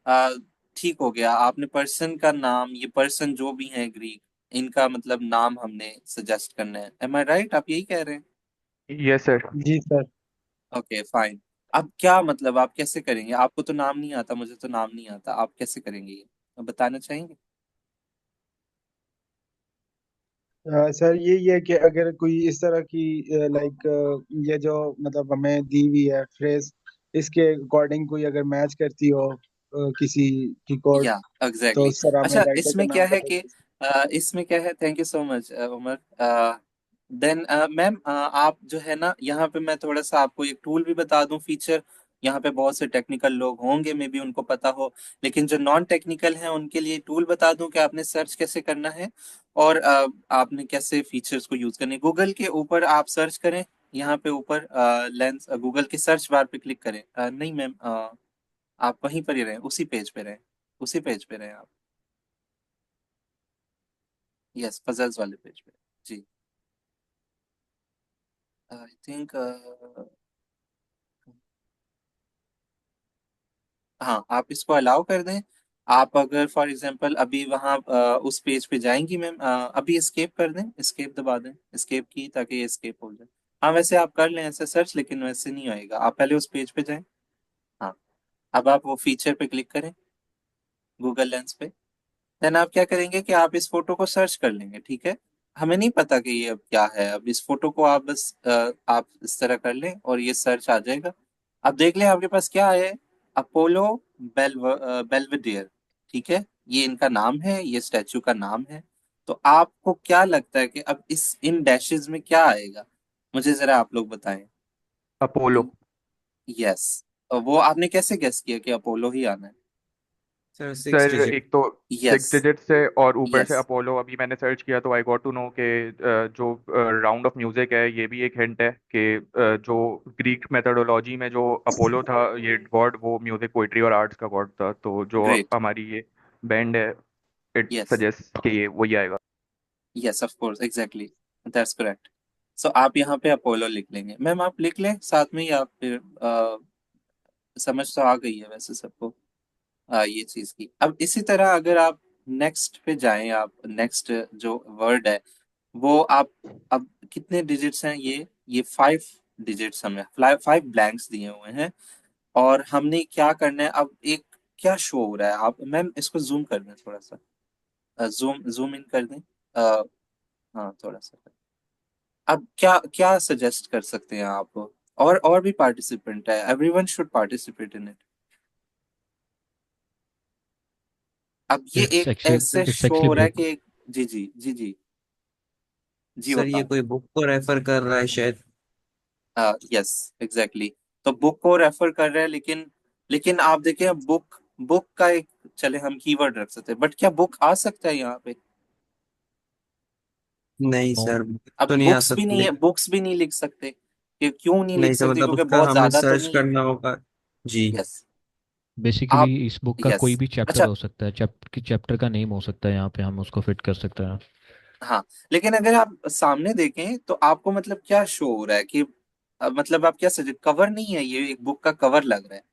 आ, ठीक हो गया, आपने पर्सन का नाम, ये पर्सन जो भी है ग्रीक, इनका मतलब नाम हमने सजेस्ट करना है। Am I right? आप यही कह रहे हैं? Yes sir. जी सर। Okay fine. अब क्या मतलब आप कैसे करेंगे? आपको तो नाम नहीं आता, मुझे तो नाम नहीं आता, आप कैसे करेंगे ये? आप बताना चाहेंगे? सर यही है कि अगर कोई इस तरह की लाइक ये जो मतलब हमें दी हुई है फ्रेज, इसके अकॉर्डिंग कोई अगर मैच करती हो किसी की कोड, या तो एग्जैक्टली उस तरह हमें अच्छा, राइटर का इसमें क्या नाम है पता कि चल सकता इसमें क्या है, thank you so much Umar. Then ma'am, आप जो है ना, यहाँ पे मैं थोड़ा सा आपको एक टूल भी बता दूं, फीचर। यहाँ पे बहुत से टेक्निकल लोग होंगे, मे बी उनको पता हो, लेकिन जो नॉन टेक्निकल हैं उनके लिए टूल बता दूं कि आपने सर्च कैसे करना है और आपने कैसे फीचर्स को यूज करने। गूगल के ऊपर आप सर्च करें, यहाँ पे ऊपर लेंस, गूगल के सर्च बार पे क्लिक करें। नहीं मैम, आप वहीं पर ही रहें, उसी पेज पे रहें, उसी पेज पे रहें आप। यस, पजल्स वाले पेज पे। जी। आई थिंक हाँ, आप इसको अलाउ कर दें। आप अगर फॉर एग्जांपल अभी वहाँ उस पेज पे जाएंगी मैम, अभी एस्केप कर दें, एस्केप दबा दें, एस्केप की, ताकि ये एस्केप हो जाए। हाँ, वैसे आप कर लें ऐसे सर्च, लेकिन वैसे नहीं होएगा, आप पहले उस पेज पे जाएं। हाँ, अब आप वो फीचर पे क्लिक करें, गूगल लेंस पे। देन आप क्या करेंगे कि आप इस फोटो को सर्च कर लेंगे, ठीक है? हमें नहीं पता कि ये अब क्या है, अब इस फोटो को आप बस आप इस तरह कर लें और ये सर्च आ जाएगा। अब देख लें आपके पास क्या है। अपोलो बेल्वेडियर, ठीक है? ये इनका नाम है, ये स्टैचू का नाम है। तो आपको क्या लगता है कि अब इस इन डैशेस में क्या आएगा? मुझे जरा आप लोग बताएं। अपोलो। यस, वो आपने कैसे गेस किया कि अपोलो ही आना है? Sir 6 digit. सर एक तो यस। 6 डिजिट से, और ऊपर से यस। अपोलो। अभी मैंने सर्च किया तो आई गॉट टू नो कि जो राउंड ऑफ म्यूजिक है, ये भी एक हिंट है कि जो ग्रीक मेथोडोलॉजी में जो अपोलो था, ये गॉड, वो म्यूजिक, पोइट्री और आर्ट्स का गॉड था। तो जो ग्रेट। हमारी ये बैंड है, इट यस। सजेस्ट कि ये वही आएगा। Yes, of course, exactly, that's correct. So आप यहाँ पे अपोलो लिख लेंगे मैम, आप लिख लें साथ में ही। आप फिर समझ तो आ गई है वैसे सबको ये चीज की। अब इसी तरह अगर आप नेक्स्ट पे जाएं, आप नेक्स्ट जो वर्ड है वो आप, अब कितने डिजिट्स हैं ये 5 डिजिट्स हमें, 5 ब्लैंक्स दिए हुए हैं। और हमने क्या करना है अब, एक क्या शो हो रहा है, आप मैम इसको जूम कर दें थोड़ा सा, जूम जूम इन कर दें। अ, हाँ, थोड़ा सा। अब क्या क्या सजेस्ट कर सकते हैं आप? और भी पार्टिसिपेंट है, everyone should participate in it. अब ये इट्स एक एक्चुअली ऐसे इट्स शो एक्चुअली हो रहा है कि बुक। जी जी जी जी जी सर ये बताओ। कोई बुक को रेफर कर रहा है शायद। Yes, exactly. तो बुक को रेफर कर रहे हैं, लेकिन लेकिन आप देखें, बुक बुक का एक, चले हम कीवर्ड रख सकते हैं, बट क्या बुक आ सकता है यहाँ पे? नहीं नो। सर, अब तो नहीं आ बुक्स भी नहीं सकती। है, बुक्स भी नहीं लिख सकते। क्यों नहीं नहीं लिख सर, सकते? मतलब क्योंकि उसका बहुत हमें ज्यादा तो सर्च नहीं है। करना होगा। जी। यस। बेसिकली आप। इस बुक का यस। कोई भी चैप्टर अच्छा। हो सकता है, चैप्टर का नेम हो सकता है, यहाँ पे हम उसको फिट कर सकते हैं। हाँ, लेकिन अगर आप सामने देखें तो आपको मतलब क्या शो हो रहा है कि मतलब आप क्या सजेस्ट, कवर नहीं है, ये एक बुक का कवर लग रहा है,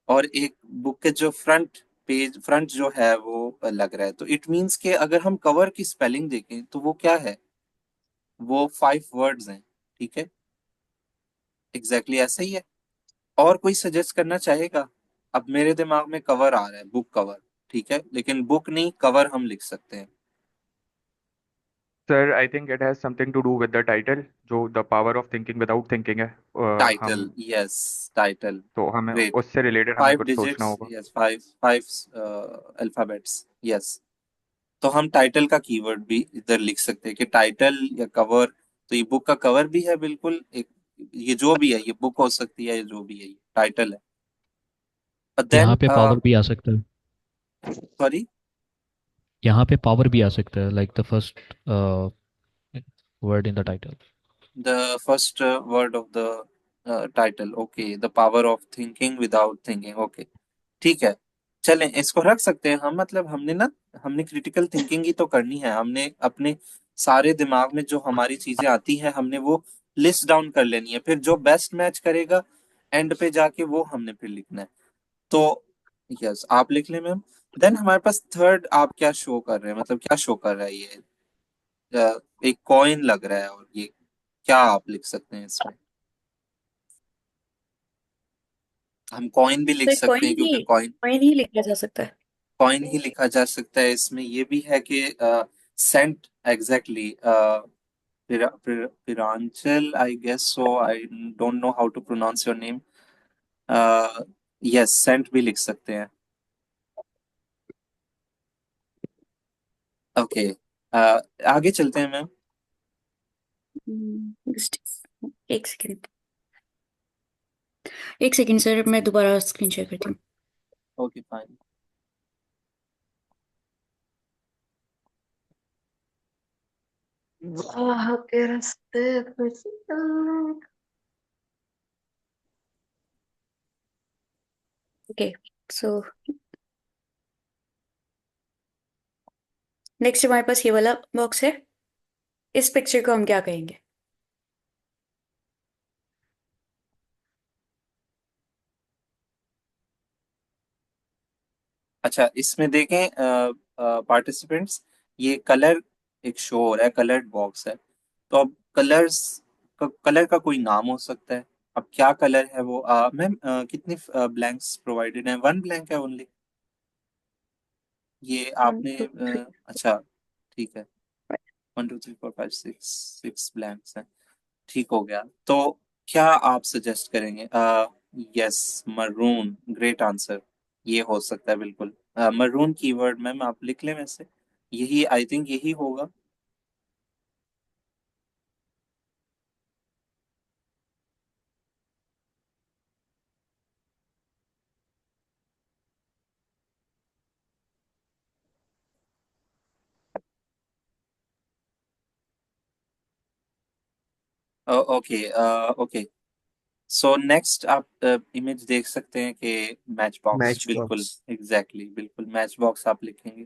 और एक बुक के जो फ्रंट जो है वो लग रहा है, तो इट मीन्स कि अगर हम कवर की स्पेलिंग देखें तो वो क्या है, वो 5 वर्ड्स हैं। ठीक है, एग्जैक्टली ऐसा ही है। और कोई सजेस्ट करना चाहेगा? अब मेरे दिमाग में कवर आ रहा है, बुक कवर। ठीक है, लेकिन बुक नहीं, कवर हम लिख सकते हैं। Sir I think it has something to do with the title, जो the power of thinking without thinking है। हम टाइटल, यस। टाइटल। तो हमें ग्रेट। उससे रिलेटेड हमें फाइव कुछ सोचना डिजिट्स, होगा। Yes, five five alphabets. Yes. तो हम टाइटल का कीवर्ड भी इधर लिख सकते हैं कि टाइटल या कवर। तो ये बुक का कवर भी है बिल्कुल एक, ये जो भी है, ये बुक हो सकती है, ये जो भी है, ये टाइटल है। यहाँ देन पे पावर भी आ सकता है। सॉरी। यहाँ पे पावर भी आ सकता है, like the first word in the title. The first word of the title, okay, the power of thinking without thinking, okay. ठीक है, चलें इसको रख सकते हैं हम। मतलब हमने क्रिटिकल थिंकिंग ही तो करनी है, हमने अपने सारे दिमाग में जो हमारी चीजें आती हैं हमने वो लिस्ट डाउन कर लेनी है, फिर जो बेस्ट मैच करेगा एंड पे जाके वो हमने फिर लिखना है। तो यस, आप लिख लें मैम। देन हमारे पास थर्ड आप क्या शो कर रहे हैं, मतलब क्या शो कर रहा है ये? एक कॉइन लग रहा है, और ये क्या आप लिख सकते हैं इसमें? हम कॉइन भी लिख सर सकते हैं क्योंकि कॉइन, कॉइन ही लिखा जा सकता है। कॉइन ही लिखा जा सकता है। इसमें ये भी है कि saint, exactly, Piranchal, I guess so, I don't know how to pronounce your name. Yes, saint भी लिख सकते हैं। ओके, आगे चलते हैं मैम। एक सेकेंड, एक सेकेंड सर, मैं दोबारा स्क्रीन शेयर करती हूँ। Okay, fine. वाह के रास्ते पे चल। ओके, सो नेक्स्ट हमारे पास ये वाला बॉक्स है। इस पिक्चर को हम क्या कहेंगे? अच्छा, इसमें देखें पार्टिसिपेंट्स, ये कलर एक शो हो रहा है, कलर्ड बॉक्स है। तो अब कलर का कोई नाम हो सकता है। अब क्या कलर है वो? मैम, कितने ब्लैंक्स प्रोवाइडेड हैं? 1 ब्लैंक है ओनली। ये वन आपने टू थ्री। अच्छा, ठीक है। 1 2 3 4 5 6, 6 ब्लैंक्स हैं। ठीक हो गया। तो क्या आप सजेस्ट करेंगे? Yes, maroon, great answer. ये हो सकता है बिल्कुल। मरून कीवर्ड मैम आप लिख लें वैसे, यही आई थिंक यही होगा। Okay, okay. सो नेक्स्ट आप इमेज देख सकते हैं कि मैच बॉक्स, मैच बिल्कुल बॉक्स। एग्जैक्टली, बिल्कुल मैच बॉक्स आप लिखेंगे।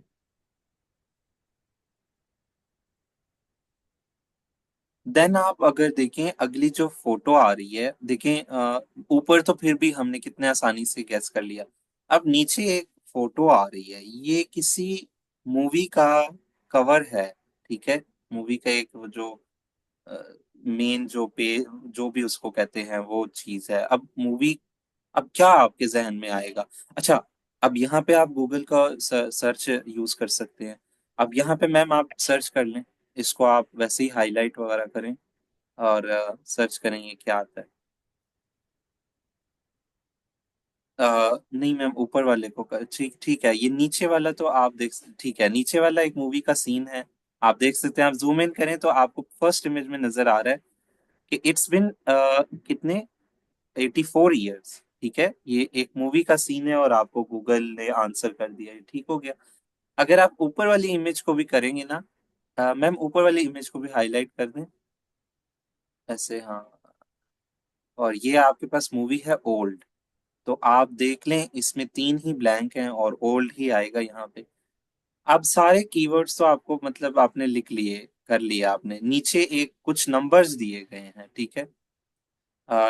देन आप अगर देखें अगली जो फोटो आ रही है, देखें ऊपर तो फिर भी हमने कितने आसानी से गैस कर लिया। अब नीचे एक फोटो आ रही है, ये किसी मूवी का कवर है। ठीक है, मूवी का एक वो जो मेन जो जो भी उसको कहते हैं वो चीज है। अब मूवी, अब क्या आपके जहन में आएगा? अच्छा, अब यहाँ पे आप गूगल का सर्च यूज कर सकते हैं। अब यहाँ पे मैम आप सर्च कर लें, इसको आप वैसे ही हाईलाइट वगैरह करें और सर्च करेंगे क्या आता है। नहीं मैम, ऊपर वाले को ठीक, ठीक है, ये नीचे वाला तो आप ठीक है, नीचे वाला एक मूवी का सीन है। आप देख सकते हैं, आप जूम इन करें तो आपको फर्स्ट इमेज में नजर आ रहा है कि इट्स बिन कितने 84 ईयर्स। ठीक है, ये एक मूवी का सीन है और आपको गूगल ने आंसर कर दिया है। ठीक हो गया। अगर आप ऊपर वाली इमेज को भी करेंगे ना, मैम ऊपर वाली इमेज को भी हाईलाइट कर दें ऐसे, हाँ। और ये आपके पास मूवी है ओल्ड। तो आप देख लें इसमें 3 ही ब्लैंक हैं और ओल्ड ही आएगा यहाँ पे। अब सारे कीवर्ड्स तो आपको मतलब आपने लिख लिए, कर लिया आपने। नीचे एक कुछ नंबर्स दिए गए हैं, ठीक है।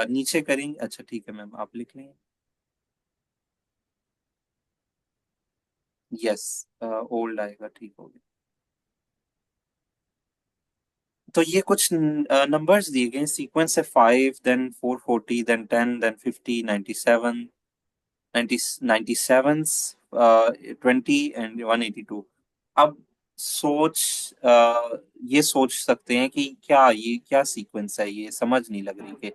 नीचे करेंगे, अच्छा ठीक है मैम आप लिख लेंगे। यस, ओल्ड आएगा, ठीक हो गया। तो ये कुछ नंबर्स दिए गए, सीक्वेंस है 5, देन 440, देन 10, देन 50, 97, 90, 97, 20 एंड 182। अब सोच ये सोच सकते हैं कि क्या ये क्या सीक्वेंस है, ये समझ नहीं लग रही कि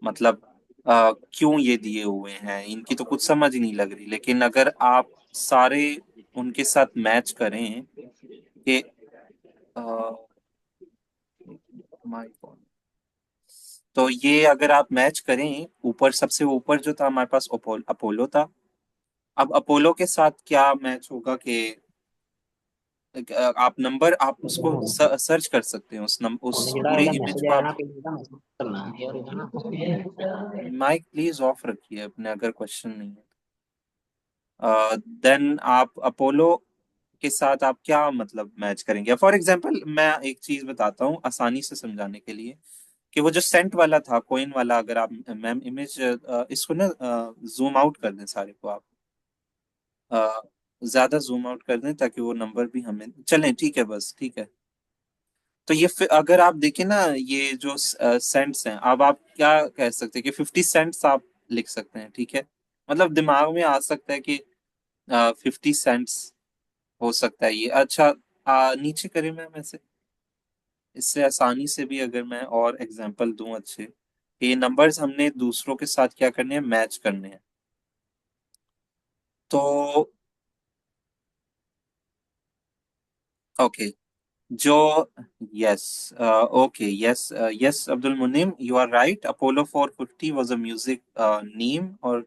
मतलब क्यों ये दिए हुए हैं, इनकी तो कुछ समझ ही नहीं लग रही। लेकिन अगर आप सारे उनके साथ मैच करें कि माय गॉड, तो ये अगर आप मैच करें, ऊपर सबसे ऊपर जो था हमारे पास अपोलो था। अब अपोलो के साथ क्या मैच होगा कि आप नंबर आप उसको सर्च कर सकते हैं, उस पूरी इमेज को आप। माइक प्लीज ऑफ रखिए अपने, अगर क्वेश्चन नहीं है। देन आप अपोलो के साथ आप क्या मतलब मैच करेंगे। फॉर एग्जांपल मैं एक चीज बताता हूँ आसानी से समझाने के लिए, कि वो जो सेंट वाला था, कोइन वाला, अगर आप मैम इमेज इसको ना जूम आउट कर दें सारे को आप, अ, ज्यादा जूम आउट कर दें ताकि वो नंबर भी हमें चलें, ठीक है बस, ठीक है। तो ये अगर आप देखें ना, ये जो सेंट्स हैं, अब आप क्या कह सकते हैं कि 50 सेंट्स आप लिख सकते हैं, ठीक है। मतलब दिमाग में आ सकता है कि 50 सेंट्स हो सकता है ये। अच्छा, नीचे करें मैम ऐसे, इससे आसानी से भी अगर मैं और एग्जांपल दूं अच्छे, ये नंबर्स हमने दूसरों के साथ क्या करने हैं, मैच करने हैं। तो ओके, जो yes, okay, yes, yes Abdul Munim, you are right, Apollo 450 was a music name, और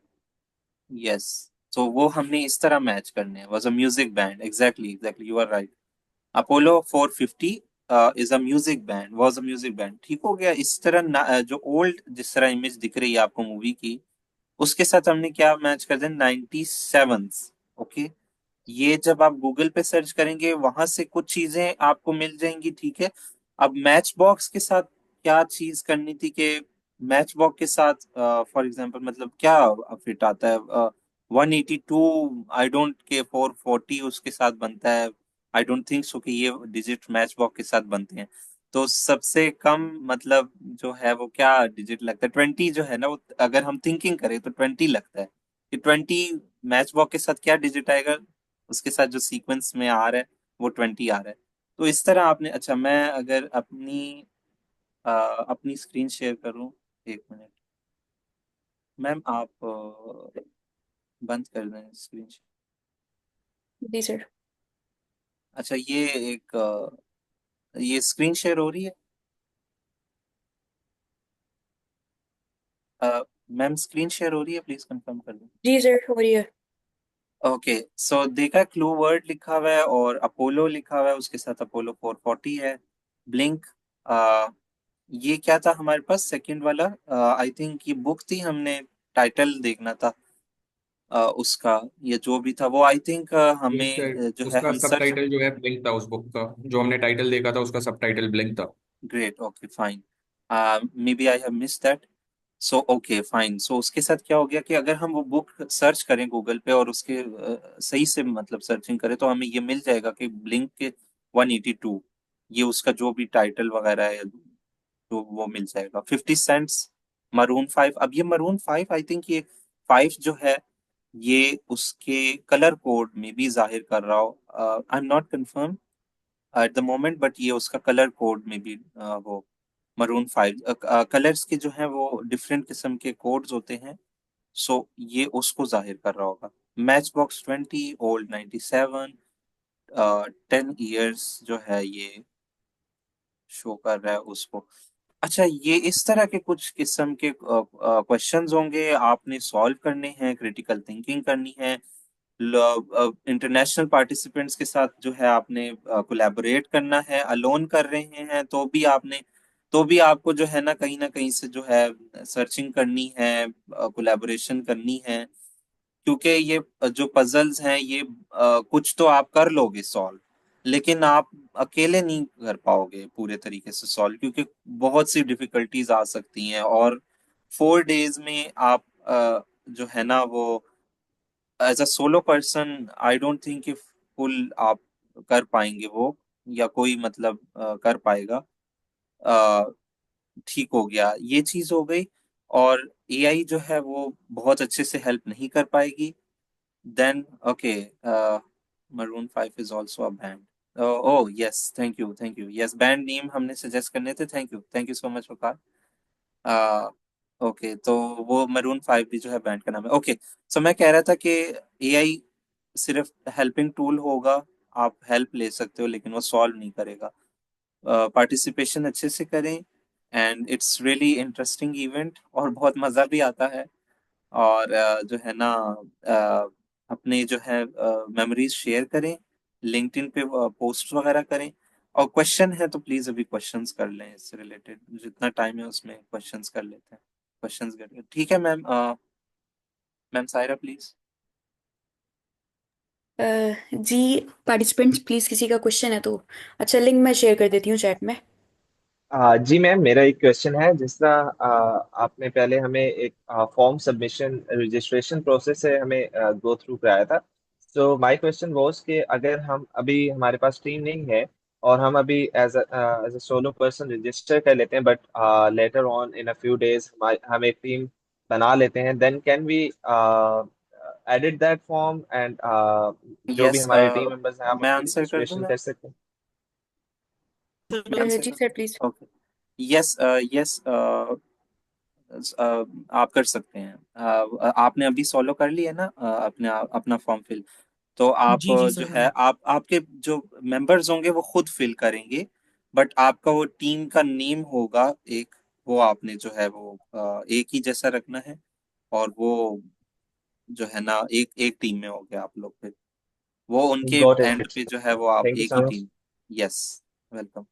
यस, तो वो हमने इस तरह मैच करने हैं, was a music band, exactly exactly, you are right. Apollo 450 is a music band, was a music band, ठीक हो गया। इस तरह जो ओल्ड जिस तरह इमेज दिख रही है आपको मूवी की, उसके साथ हमने क्या मैच कर दिया, 97। ओके, ये जब आप गूगल पे सर्च करेंगे वहां से कुछ चीजें आपको मिल जाएंगी, ठीक है। अब मैच बॉक्स के साथ क्या चीज करनी थी कि मैच बॉक्स के साथ फॉर एग्जांपल मतलब क्या फिट आता है, 182, आई डोंट के 440 उसके साथ बनता है। आई डोंट थिंक सो कि ये डिजिट मैच बॉक्स के साथ बनते हैं। तो सबसे कम मतलब जो है वो क्या डिजिट लगता है, 20 जो है ना वो, अगर हम थिंकिंग करें तो 20 लगता है कि 20 मैच बॉक्स के साथ क्या डिजिट आएगा, उसके साथ जो सीक्वेंस में आ रहा है वो 20 आ रहा है। तो इस तरह आपने, अच्छा मैं अगर अपनी स्क्रीन शेयर करूं, एक मिनट मैम आप बंद कर दें स्क्रीन शेयर। जी सर। अच्छा ये एक ये स्क्रीन शेयर हो रही है, मैम स्क्रीन शेयर हो रही है, प्लीज कंफर्म कर दें। जी सर, हो रही है। ओके, सो देखा, क्लू वर्ड लिखा हुआ है और अपोलो लिखा हुआ है, उसके साथ अपोलो 440 है। ब्लिंक, ये क्या था हमारे पास सेकंड वाला, आई थिंक ये बुक थी, हमने टाइटल देखना था उसका, ये जो भी था वो आई थिंक हमें उसका जो है उसका हम सर्च। सबटाइटल जो है ब्लिंक था, उस बुक का जो हमने टाइटल देखा था उसका सबटाइटल ब्लिंक था। Great, okay fine, maybe I have miss that. So okay fine, so उसके साथ क्या हो गया कि अगर हम वो बुक सर्च करें गूगल पे और उसके सही से मतलब सर्चिंग करें, तो हमें ये मिल जाएगा कि ब्लिंक के 182, ये उसका जो भी टाइटल वगैरह है तो वो मिल जाएगा। 50 सेंट्स, मरून 5, अब ये मरून 5 आई थिंक ये 5 जो है ये उसके कलर कोड में भी जाहिर कर रहा हो, I am not confirm at the moment, but ये उसका कलर कोड में भी वो मरून 5 कलर्स के जो है वो डिफरेंट किस्म के कोड्स होते हैं। सो ये उसको जाहिर कर रहा होगा। मैच बॉक्स 20, ओल्ड 97, 10 ईयर्स जो है ये शो कर रहा है उसको। अच्छा, ये इस तरह के कुछ किस्म के क्वेश्चंस होंगे, आपने सॉल्व करने हैं, क्रिटिकल थिंकिंग करनी है। इंटरनेशनल पार्टिसिपेंट्स के साथ जो है आपने कोलैबोरेट करना है, अलोन कर रहे हैं तो भी आपने तो भी आपको जो है ना कहीं से जो है सर्चिंग करनी है, कोलैबोरेशन करनी है, क्योंकि ये जो पजल्स हैं ये कुछ तो आप कर लोगे सॉल्व, लेकिन आप अकेले नहीं कर पाओगे पूरे तरीके से सॉल्व, क्योंकि बहुत सी डिफिकल्टीज आ सकती हैं। और 4 डेज में आप जो है ना वो as a solo person I don't think कि फुल आप कर पाएंगे वो, या कोई मतलब कर पाएगा। अ, ठीक हो गया, ये चीज हो गई। और एआई जो है वो बहुत अच्छे से हेल्प नहीं कर पाएगी। Then okay, Maroon 5 is also a band. Oh yes, thank you yes, band name हमने सजेस्ट करने थे, thank you so much Waqar. Okay, तो वो मरून 5 भी जो है बैंड का नाम है। ओके, सो मैं कह रहा था कि एआई सिर्फ हेल्पिंग टूल होगा, आप हेल्प ले सकते हो लेकिन वो सॉल्व नहीं करेगा। पार्टिसिपेशन अच्छे से करें, and it's really interesting event और बहुत मज़ा भी आता है। और जो है ना अपने जो है मेमोरीज शेयर करें, लिंक्डइन पे पोस्ट वगैरह करें। और क्वेश्चन है तो प्लीज अभी क्वेश्चंस कर लें, इससे रिलेटेड जितना टाइम है उसमें क्वेश्चंस कर लेते हैं। क्वेश्चंस कर, ठीक है मैम। Ma'am Saira please. जी, पार्टिसिपेंट्स प्लीज, किसी का क्वेश्चन है तो अच्छा, लिंक मैं शेयर कर देती हूँ चैट में। जी मैम, मेरा एक क्वेश्चन है। जिस तरह आपने पहले हमें एक फॉर्म सबमिशन रजिस्ट्रेशन प्रोसेस से हमें गो थ्रू कराया था। सो माय क्वेश्चन वाज कि अगर हम अभी हमारे पास टीम नहीं है और हम अभी as a solo person register कर लेते हैं, but later on in a few days हम एक टीम बना लेते हैं, then can we edit that form and जो भी यस, हमारे टीम मेंबर्स हैं हम मैं उनकी आंसर कर दूं रजिस्ट्रेशन मैम? कर सकते हैं। मैं आंसर जी कर सर प्लीज। दूं? ओके, यस यस, आप कर सकते हैं। आपने अभी सॉलो कर लिया ना अपने अपना फॉर्म फिल, तो आप जी जी जो सर है हाँ। आप आपके जो मेंबर्स होंगे वो खुद फिल करेंगे, बट आपका वो टीम का नेम होगा एक, वो आपने जो है वो एक ही जैसा रखना है। और वो जो है ना एक एक टीम में हो गया आप लोग फिर, वो उनके गॉट एंड इट। पे जो है वो आप थैंक यू एक ही so much. Team. Yes, welcome.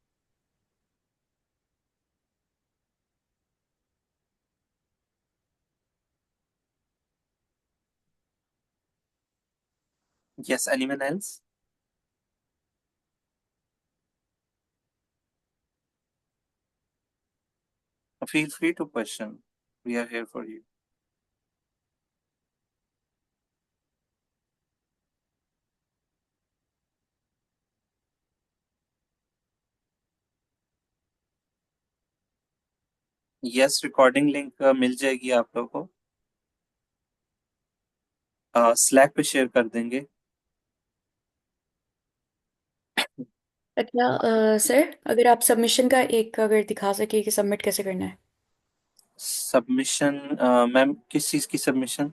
Yes, anyone else? Feel free to question, we are here for you. Yes, recording link मिल जाएगी आप लोगों को, स्लैक पे शेयर कर देंगे। अच्छा सर, अगर आप सबमिशन का एक अगर दिखा सके कि सबमिट कैसे करना है। सबमिशन? मैम किस चीज की सबमिशन?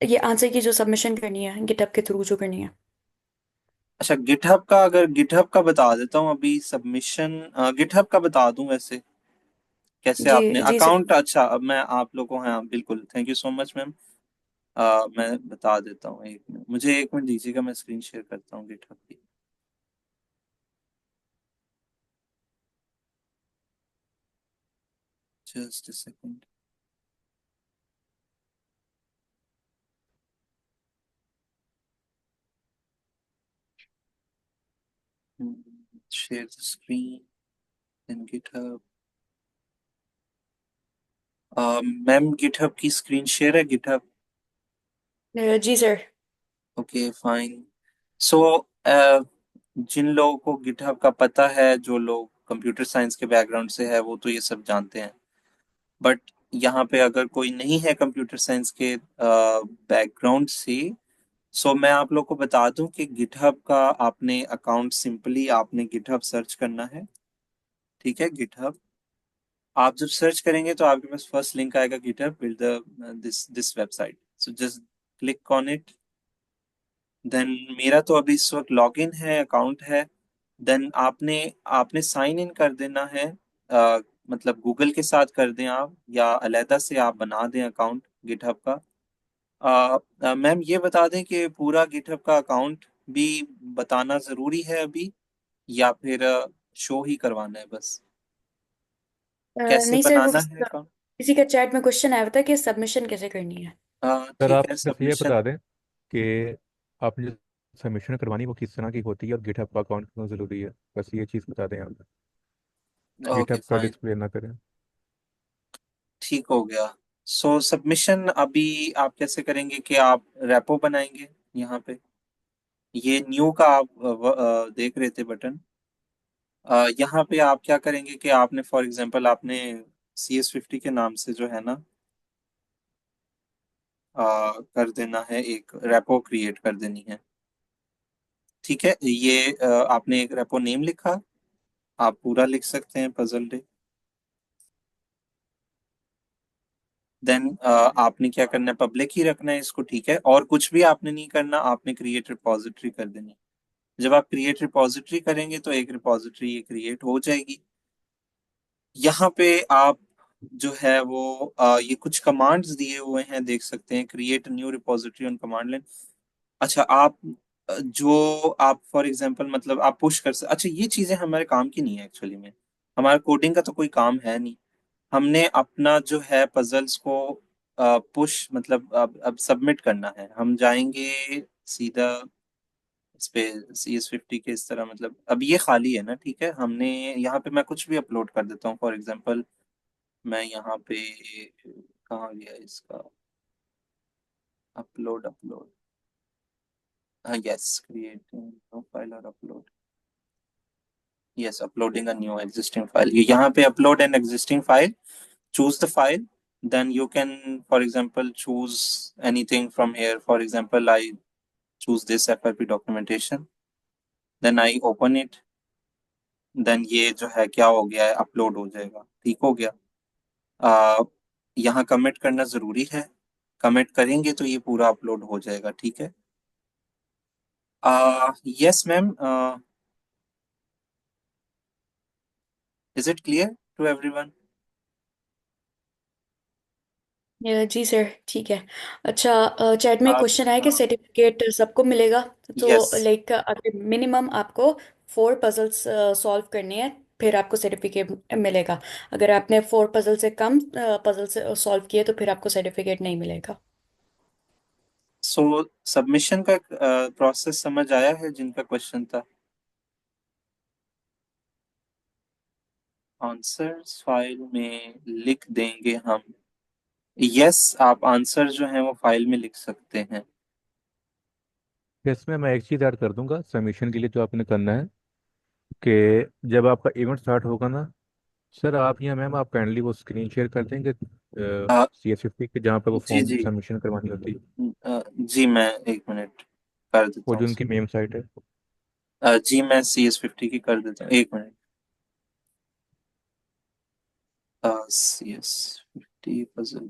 ये आंसर की जो सबमिशन करनी है गिटहब के थ्रू जो करनी है। अच्छा, गिटहब का, अगर गिटहब का बता देता हूँ अभी सबमिशन, गिटहब का बता दूं वैसे, कैसे जी आपने जी सर। अकाउंट? अच्छा, अब मैं आप लोगों को, हाँ बिल्कुल, thank you so much ma'am. मैं बता देता हूँ, एक मिनट मुझे, एक मिनट दीजिएगा, मैं स्क्रीन शेयर करता हूँ गिटहब की। Just a second. Share the screen in GitHub. Ma'am GitHub की स्क्रीन शेयर है गिटहब? जी सर। Okay fine. सो जिन लोगों को गिटहब का पता है, जो लोग कंप्यूटर साइंस के बैकग्राउंड से है, वो तो ये सब जानते हैं। बट यहाँ पे अगर कोई नहीं है कंप्यूटर साइंस के बैकग्राउंड से, सो मैं आप लोग को बता दूं कि गिटहब का आपने अकाउंट, सिंपली आपने गिटहब सर्च करना है। ठीक है, गिटहब आप जब सर्च करेंगे तो आपके पास फर्स्ट लिंक आएगा, GitHub build the this website, so just click on it. Then मेरा तो अभी इस वक्त लॉग इन है, अकाउंट है। देन आपने आपने साइन इन कर देना है, मतलब गूगल के साथ कर दें आप, या अलहदा से आप बना दें अकाउंट गिटहब का। मैम ये बता दें कि पूरा गिटहब का अकाउंट भी बताना ज़रूरी है अभी, या फिर शो ही करवाना है बस? कैसे नहीं सर, वो बनाना है अकाउंट? किसी का चैट में क्वेश्चन आया था कि सबमिशन कैसे करनी है। सर ठीक आप है, बस ये सबमिशन। बता दें कि आपने जो सबमिशन करवानी है वो किस तरह की होती है और गिटहब का अकाउंट क्यों ज़रूरी है, बस ये चीज़ बता दें आप। ओके गिटहब का फाइन, डिस्प्ले ना करें। ठीक हो गया। सो सबमिशन अभी आप कैसे करेंगे कि आप रेपो बनाएंगे यहाँ पे, ये न्यू का आप देख रहे थे बटन। यहाँ पे आप क्या करेंगे कि आपने फॉर एग्जांपल आपने CS50 के नाम से जो है ना कर देना है, एक रेपो क्रिएट कर देनी है। ठीक है, ये आपने एक रेपो नेम लिखा, आप पूरा लिख सकते हैं पजल डे। देन आपने क्या करना है, पब्लिक ही रखना है इसको, ठीक है, और कुछ भी आपने नहीं करना, आपने क्रिएट रिपॉजिटरी कर देनी है। जब आप क्रिएट रिपॉजिटरी करेंगे तो एक रिपॉजिटरी ये क्रिएट हो जाएगी। यहाँ पे आप जो है वो ये कुछ कमांड्स दिए हुए हैं, देख सकते हैं, create new repository on command line. अच्छा, आप जो आप फॉर एग्जांपल मतलब आप पुश कर सकते, अच्छा ये चीजें हमारे काम की नहीं है एक्चुअली में, हमारा कोडिंग का तो कोई काम है नहीं। हमने अपना जो है पजल्स को पुश मतलब अब सबमिट करना है, हम जाएंगे सीधा इस पे CS50 के इस तरह, मतलब अब ये खाली है ना, ठीक है, हमने यहाँ पे मैं कुछ भी अपलोड कर देता हूँ, फॉर एग्जांपल मैं यहाँ पे कहाँ गया इसका, अपलोड अपलोड, हाँ यस, क्रिएटिंग फाइल और upload, yes, uploading a new existing file, ये यहाँ पे upload an existing file, choose the file, then you can for example choose anything from here, for example I choose this FRP documentation, then I open it, then ये जो है क्या हो गया है, अपलोड हो जाएगा, ठीक हो गया। आ, यहाँ कमिट करना जरूरी है, कमिट करेंगे तो ये पूरा अपलोड हो जाएगा, ठीक है। Yes ma'am, is it clear to everyone? जी सर, ठीक है। अच्छा, चैट में क्वेश्चन आया कि सर्टिफिकेट सबको मिलेगा। तो यस, लाइक अगर मिनिमम आपको 4 पजल्स सॉल्व करने हैं फिर आपको सर्टिफिकेट मिलेगा। अगर आपने 4 पजल से कम पजल्स सॉल्व किए तो फिर आपको सर्टिफिकेट नहीं मिलेगा। सो सबमिशन का प्रोसेस समझ आया है जिनका क्वेश्चन था? आंसर्स फाइल में लिख देंगे हम, यस, आप आंसर जो है वो फाइल में लिख सकते हैं। इसमें मैं एक चीज़ ऐड कर दूंगा सबमिशन के लिए जो आपने करना है कि जब आपका इवेंट स्टार्ट होगा ना, सर आप या मैम आप काइंडली वो स्क्रीन शेयर कर देंगे अ, CS50 के जहाँ पे वो जी फॉर्म जी, सबमिशन करवानी होती है, जी मैं एक मिनट कर देता वो हूँ। जो उनकी मेम साइट है। जी मैं CS50 की कर देता हूँ, एक मिनट। CS50 पजल,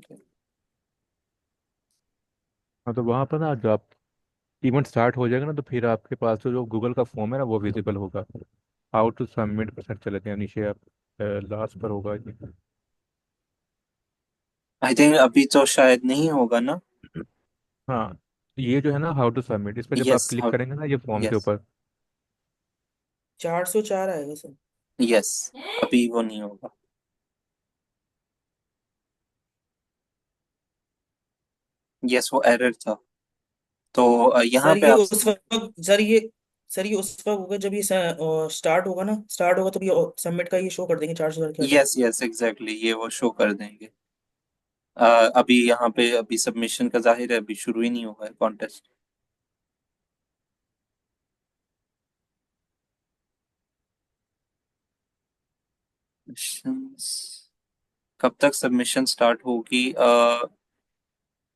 हाँ तो वहाँ पर ना जब आप इवेंट स्टार्ट हो जाएगा ना तो फिर आपके पास जो गूगल का फॉर्म है ना वो विजिबल होगा। हाउ टू सबमिट पर सर्च चले गए नीचे आप लास्ट पर होगा ये। आई थिंक अभी तो शायद नहीं होगा ना। हाँ, ये जो है ना हाउ टू सबमिट, इस पर जब आप यस, क्लिक करेंगे ना ये फॉर्म के यस, ऊपर। 404 आएगा सर। यस, अभी वो नहीं होगा। यस, वो एरर था, तो यहाँ सर पे ये आप, उस वक्त सर ये उस वक्त होगा जब ये स्टार्ट होगा ना, स्टार्ट होगा तब ये सबमिट का ये शो कर देंगे 404 के आगे। यस यस एग्जैक्टली, ये वो शो कर देंगे। अभी यहाँ पे अभी सबमिशन का जाहिर है अभी शुरू ही नहीं हुआ है कॉन्टेस्ट। कब तक सबमिशन स्टार्ट होगी?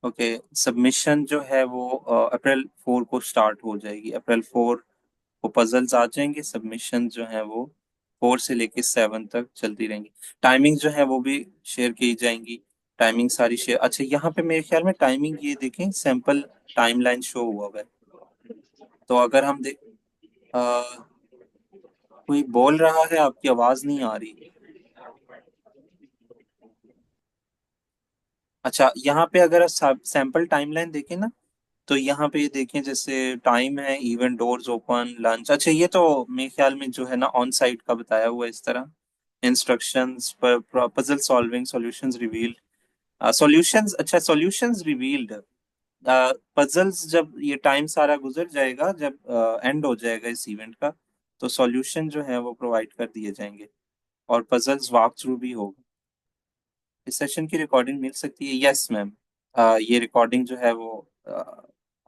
ओके, सबमिशन जो है वो अप्रैल 4 को स्टार्ट हो जाएगी, अप्रैल 4 को पजल्स आ जाएंगे, सबमिशन जो है वो 4 से लेके 7 तक चलती रहेंगी। टाइमिंग जो है वो भी शेयर की जाएंगी, टाइमिंग सारी शेयर। अच्छा, यहाँ पे मेरे ख्याल में टाइमिंग ये देखें, सैंपल टाइमलाइन शो हुआ हुआ है, तो अगर हम देख अ, कोई बोल रहा है, आपकी आवाज नहीं आ रही। अच्छा, यहाँ पे अगर सैंपल टाइमलाइन देखें ना, तो यहाँ पे ये देखें, जैसे टाइम है, इवेंट डोर्स ओपन, लंच, अच्छा ये तो मेरे ख्याल में जो है ना ऑन साइट का बताया हुआ है इस तरह। इंस्ट्रक्शंस पर puzzle solving, solutions revealed, solutions, अच्छा सॉल्यूशंस रिवील्ड, पजल्स जब ये टाइम सारा गुजर जाएगा, जब एंड हो जाएगा इस इवेंट का, तो सॉल्यूशन जो है वो प्रोवाइड कर दिए जाएंगे और पजल्स वॉक थ्रू भी होगा। इस सेशन की रिकॉर्डिंग मिल सकती है? यस मैम, ये रिकॉर्डिंग जो है वो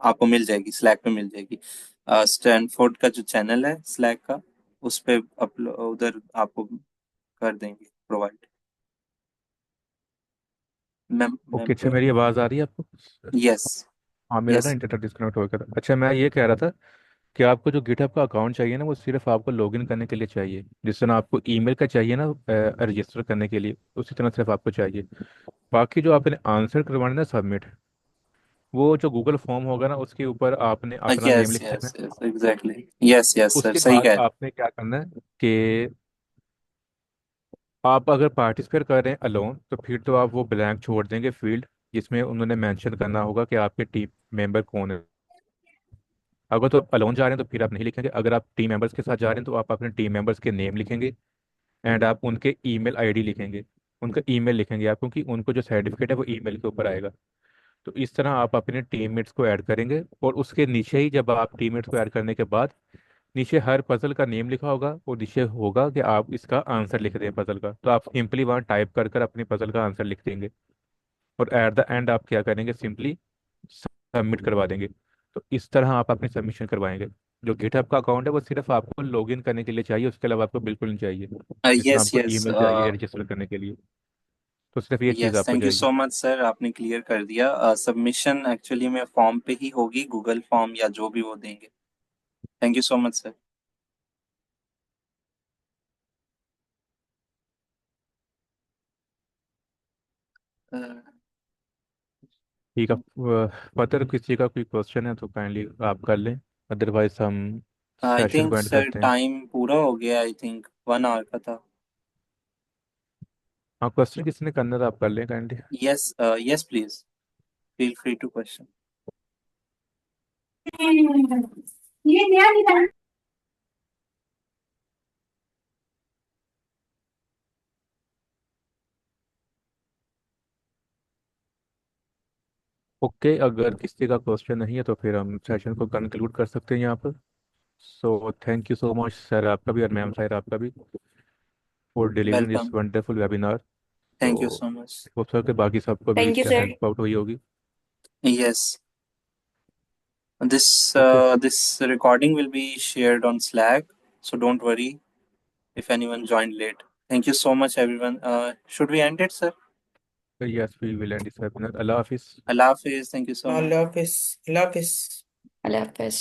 आपको मिल जाएगी, स्लैक पे मिल जाएगी। स्टैनफोर्ड का जो चैनल है स्लैक का, उस पे उधर आपको कर देंगे प्रोवाइड। मैम मैम ओके, अच्छा मेरी आवाज़ आ रही है आपको? यस हाँ, मेरा ना यस इंटरनेट डिस्कनेक्ट हो गया था। अच्छा, मैं ये कह रहा था कि आपको जो गिटहब का अकाउंट चाहिए ना, वो सिर्फ आपको लॉगिन करने के लिए चाहिए। जिस तरह आपको ईमेल का चाहिए ना रजिस्टर करने के लिए, उसी तरह सिर्फ आपको चाहिए। बाकी जो आपने आंसर करवाना है ना सबमिट, वो जो गूगल फॉर्म होगा ना, उसके ऊपर आपने अपना नेम यस लिख देना यस है। Yes exactly, yes yes sir, उसके सही बाद कह रहे आपने क्या करना है कि आप अगर पार्टिसिपेट कर रहे हैं अलोन, तो फिर तो आप वो ब्लैंक छोड़ देंगे फील्ड, जिसमें उन्होंने मेंशन करना होगा कि आपके टीम मेंबर कौन है। अगर तो अलोन जा रहे हैं तो फिर आप नहीं लिखेंगे। अगर आप टीम मेंबर्स के साथ जा रहे हैं तो आप अपने टीम मेंबर्स के नेम लिखेंगे, एंड आप उनके ईमेल आईडी लिखेंगे, उनका ईमेल लिखेंगे आप, क्योंकि उनको जो सर्टिफिकेट है वो ईमेल के ऊपर आएगा। तो इस तरह आप अपने टीममेट्स को ऐड करेंगे, और उसके नीचे ही जब आप टीममेट्स को ऐड करने के बाद नीचे हर पजल का नेम लिखा होगा, और नीचे होगा कि आप इसका आंसर लिख दें पजल का। तो आप सिंपली वहाँ टाइप कर कर अपनी पजल का आंसर लिख देंगे, और एट द एंड आप क्या करेंगे, सिंपली सबमिट करवा देंगे। तो इस तरह आप अपनी सबमिशन करवाएंगे। जो गिटहब का अकाउंट है वो सिर्फ आपको लॉगिन करने के लिए चाहिए, उसके अलावा आपको बिल्कुल नहीं चाहिए। हैं। जिस तरह यस आपको यस ईमेल चाहिए रजिस्टर करने के लिए, तो सिर्फ ये चीज़ यस, आपको थैंक यू चाहिए। सो मच सर, आपने क्लियर कर दिया। सबमिशन एक्चुअली में फॉर्म पे ही होगी, गूगल फॉर्म या जो भी वो देंगे। Thank you so much sir. ठीक है। फर्दर किसी का कोई क्वेश्चन है तो काइंडली आप कर लें, अदरवाइज हम आई सेशन थिंक को एंड सर करते हैं। टाइम पूरा हो गया, आई थिंक 1 आवर का था। हाँ, क्वेश्चन किसी ने करना था आप कर लें kindly. Yes yes please, feel free to question. Okay, अगर किसी का क्वेश्चन नहीं है तो फिर हम सेशन को कंक्लूड कर सकते हैं यहाँ पर। So thank you so much sir आपका भी, और मैम साहिर आपका भी, for delivering this welcome, wonderful webinar. Thank you तो सो मच। हो सकता है बाकी सबको भी थैंक यू इससे सर। हेल्प आउट हुई होगी। Yes, okay. this recording will be shared on Slack, so don't worry if anyone joined late. Thank you so much, everyone. Should we end it, sir? Yes, we will end this webinar. अल्लाह हाफिज़। Allah Hafiz. Thank you so much. Allah Hafiz. Allah Hafiz. Allah Hafiz.